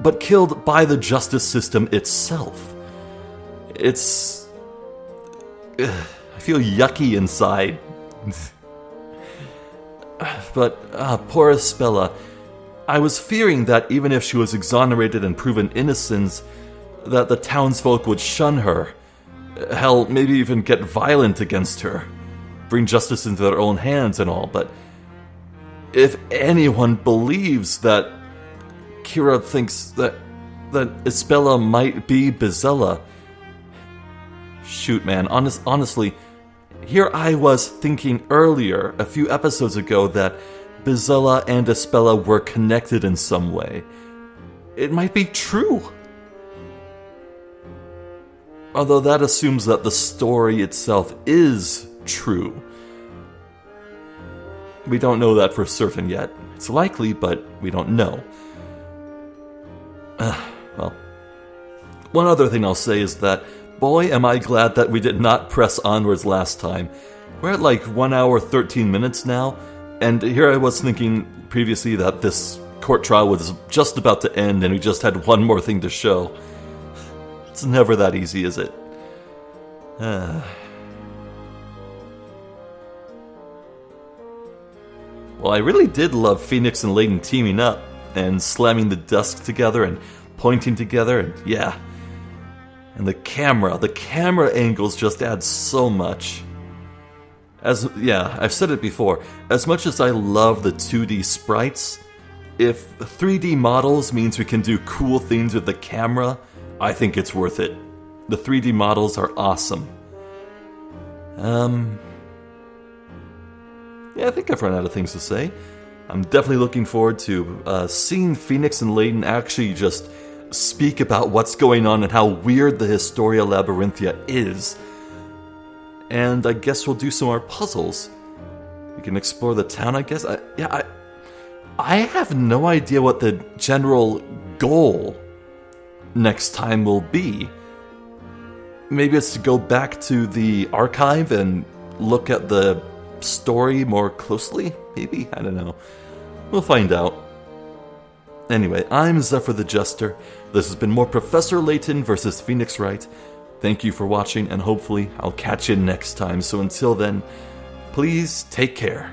but killed by the justice system itself. It's... I feel yucky inside. But, poor Isabella. I was fearing that even if she was exonerated and proven innocent, that the townsfolk would shun her. Hell, maybe even get violent against her. Bring justice into their own hands and all, but... if anyone believes that Kira thinks that Isabella might be Bizella... Shoot, man, honestly, here I was thinking earlier, a few episodes ago, that Bizella and Isabella were connected in some way. It might be true. Although that assumes that the story itself is true. We don't know that for certain yet. It's likely, but we don't know. Well, one other thing I'll say is that, boy, am I glad that we did not press onwards last time. We're at like 1 hour 13 minutes now, and here I was thinking previously that this court trial was just about to end and we just had one more thing to show. It's never that easy, is it? Well, I really did love Phoenix and Layton teaming up and slamming the desk together and pointing together, and yeah. And the camera angles just add so much. I've said it before, as much as I love the 2D sprites, if 3D models means we can do cool things with the camera, I think it's worth it. The 3D models are awesome. Yeah, I think I've run out of things to say. I'm definitely looking forward to seeing Phoenix and Layton actually just speak about what's going on and how weird the Historia Labyrinthia is. And I guess we'll do some more puzzles. We can explore the town, I guess. I have no idea what the general goal next time will be. Maybe it's to go back to the archive and look at the story more closely? Maybe? I don't know. We'll find out. Anyway, I'm Zephyr the Jester. This has been more Professor Layton versus Phoenix Wright. Thank you for watching, and hopefully I'll catch you next time. So until then, please take care.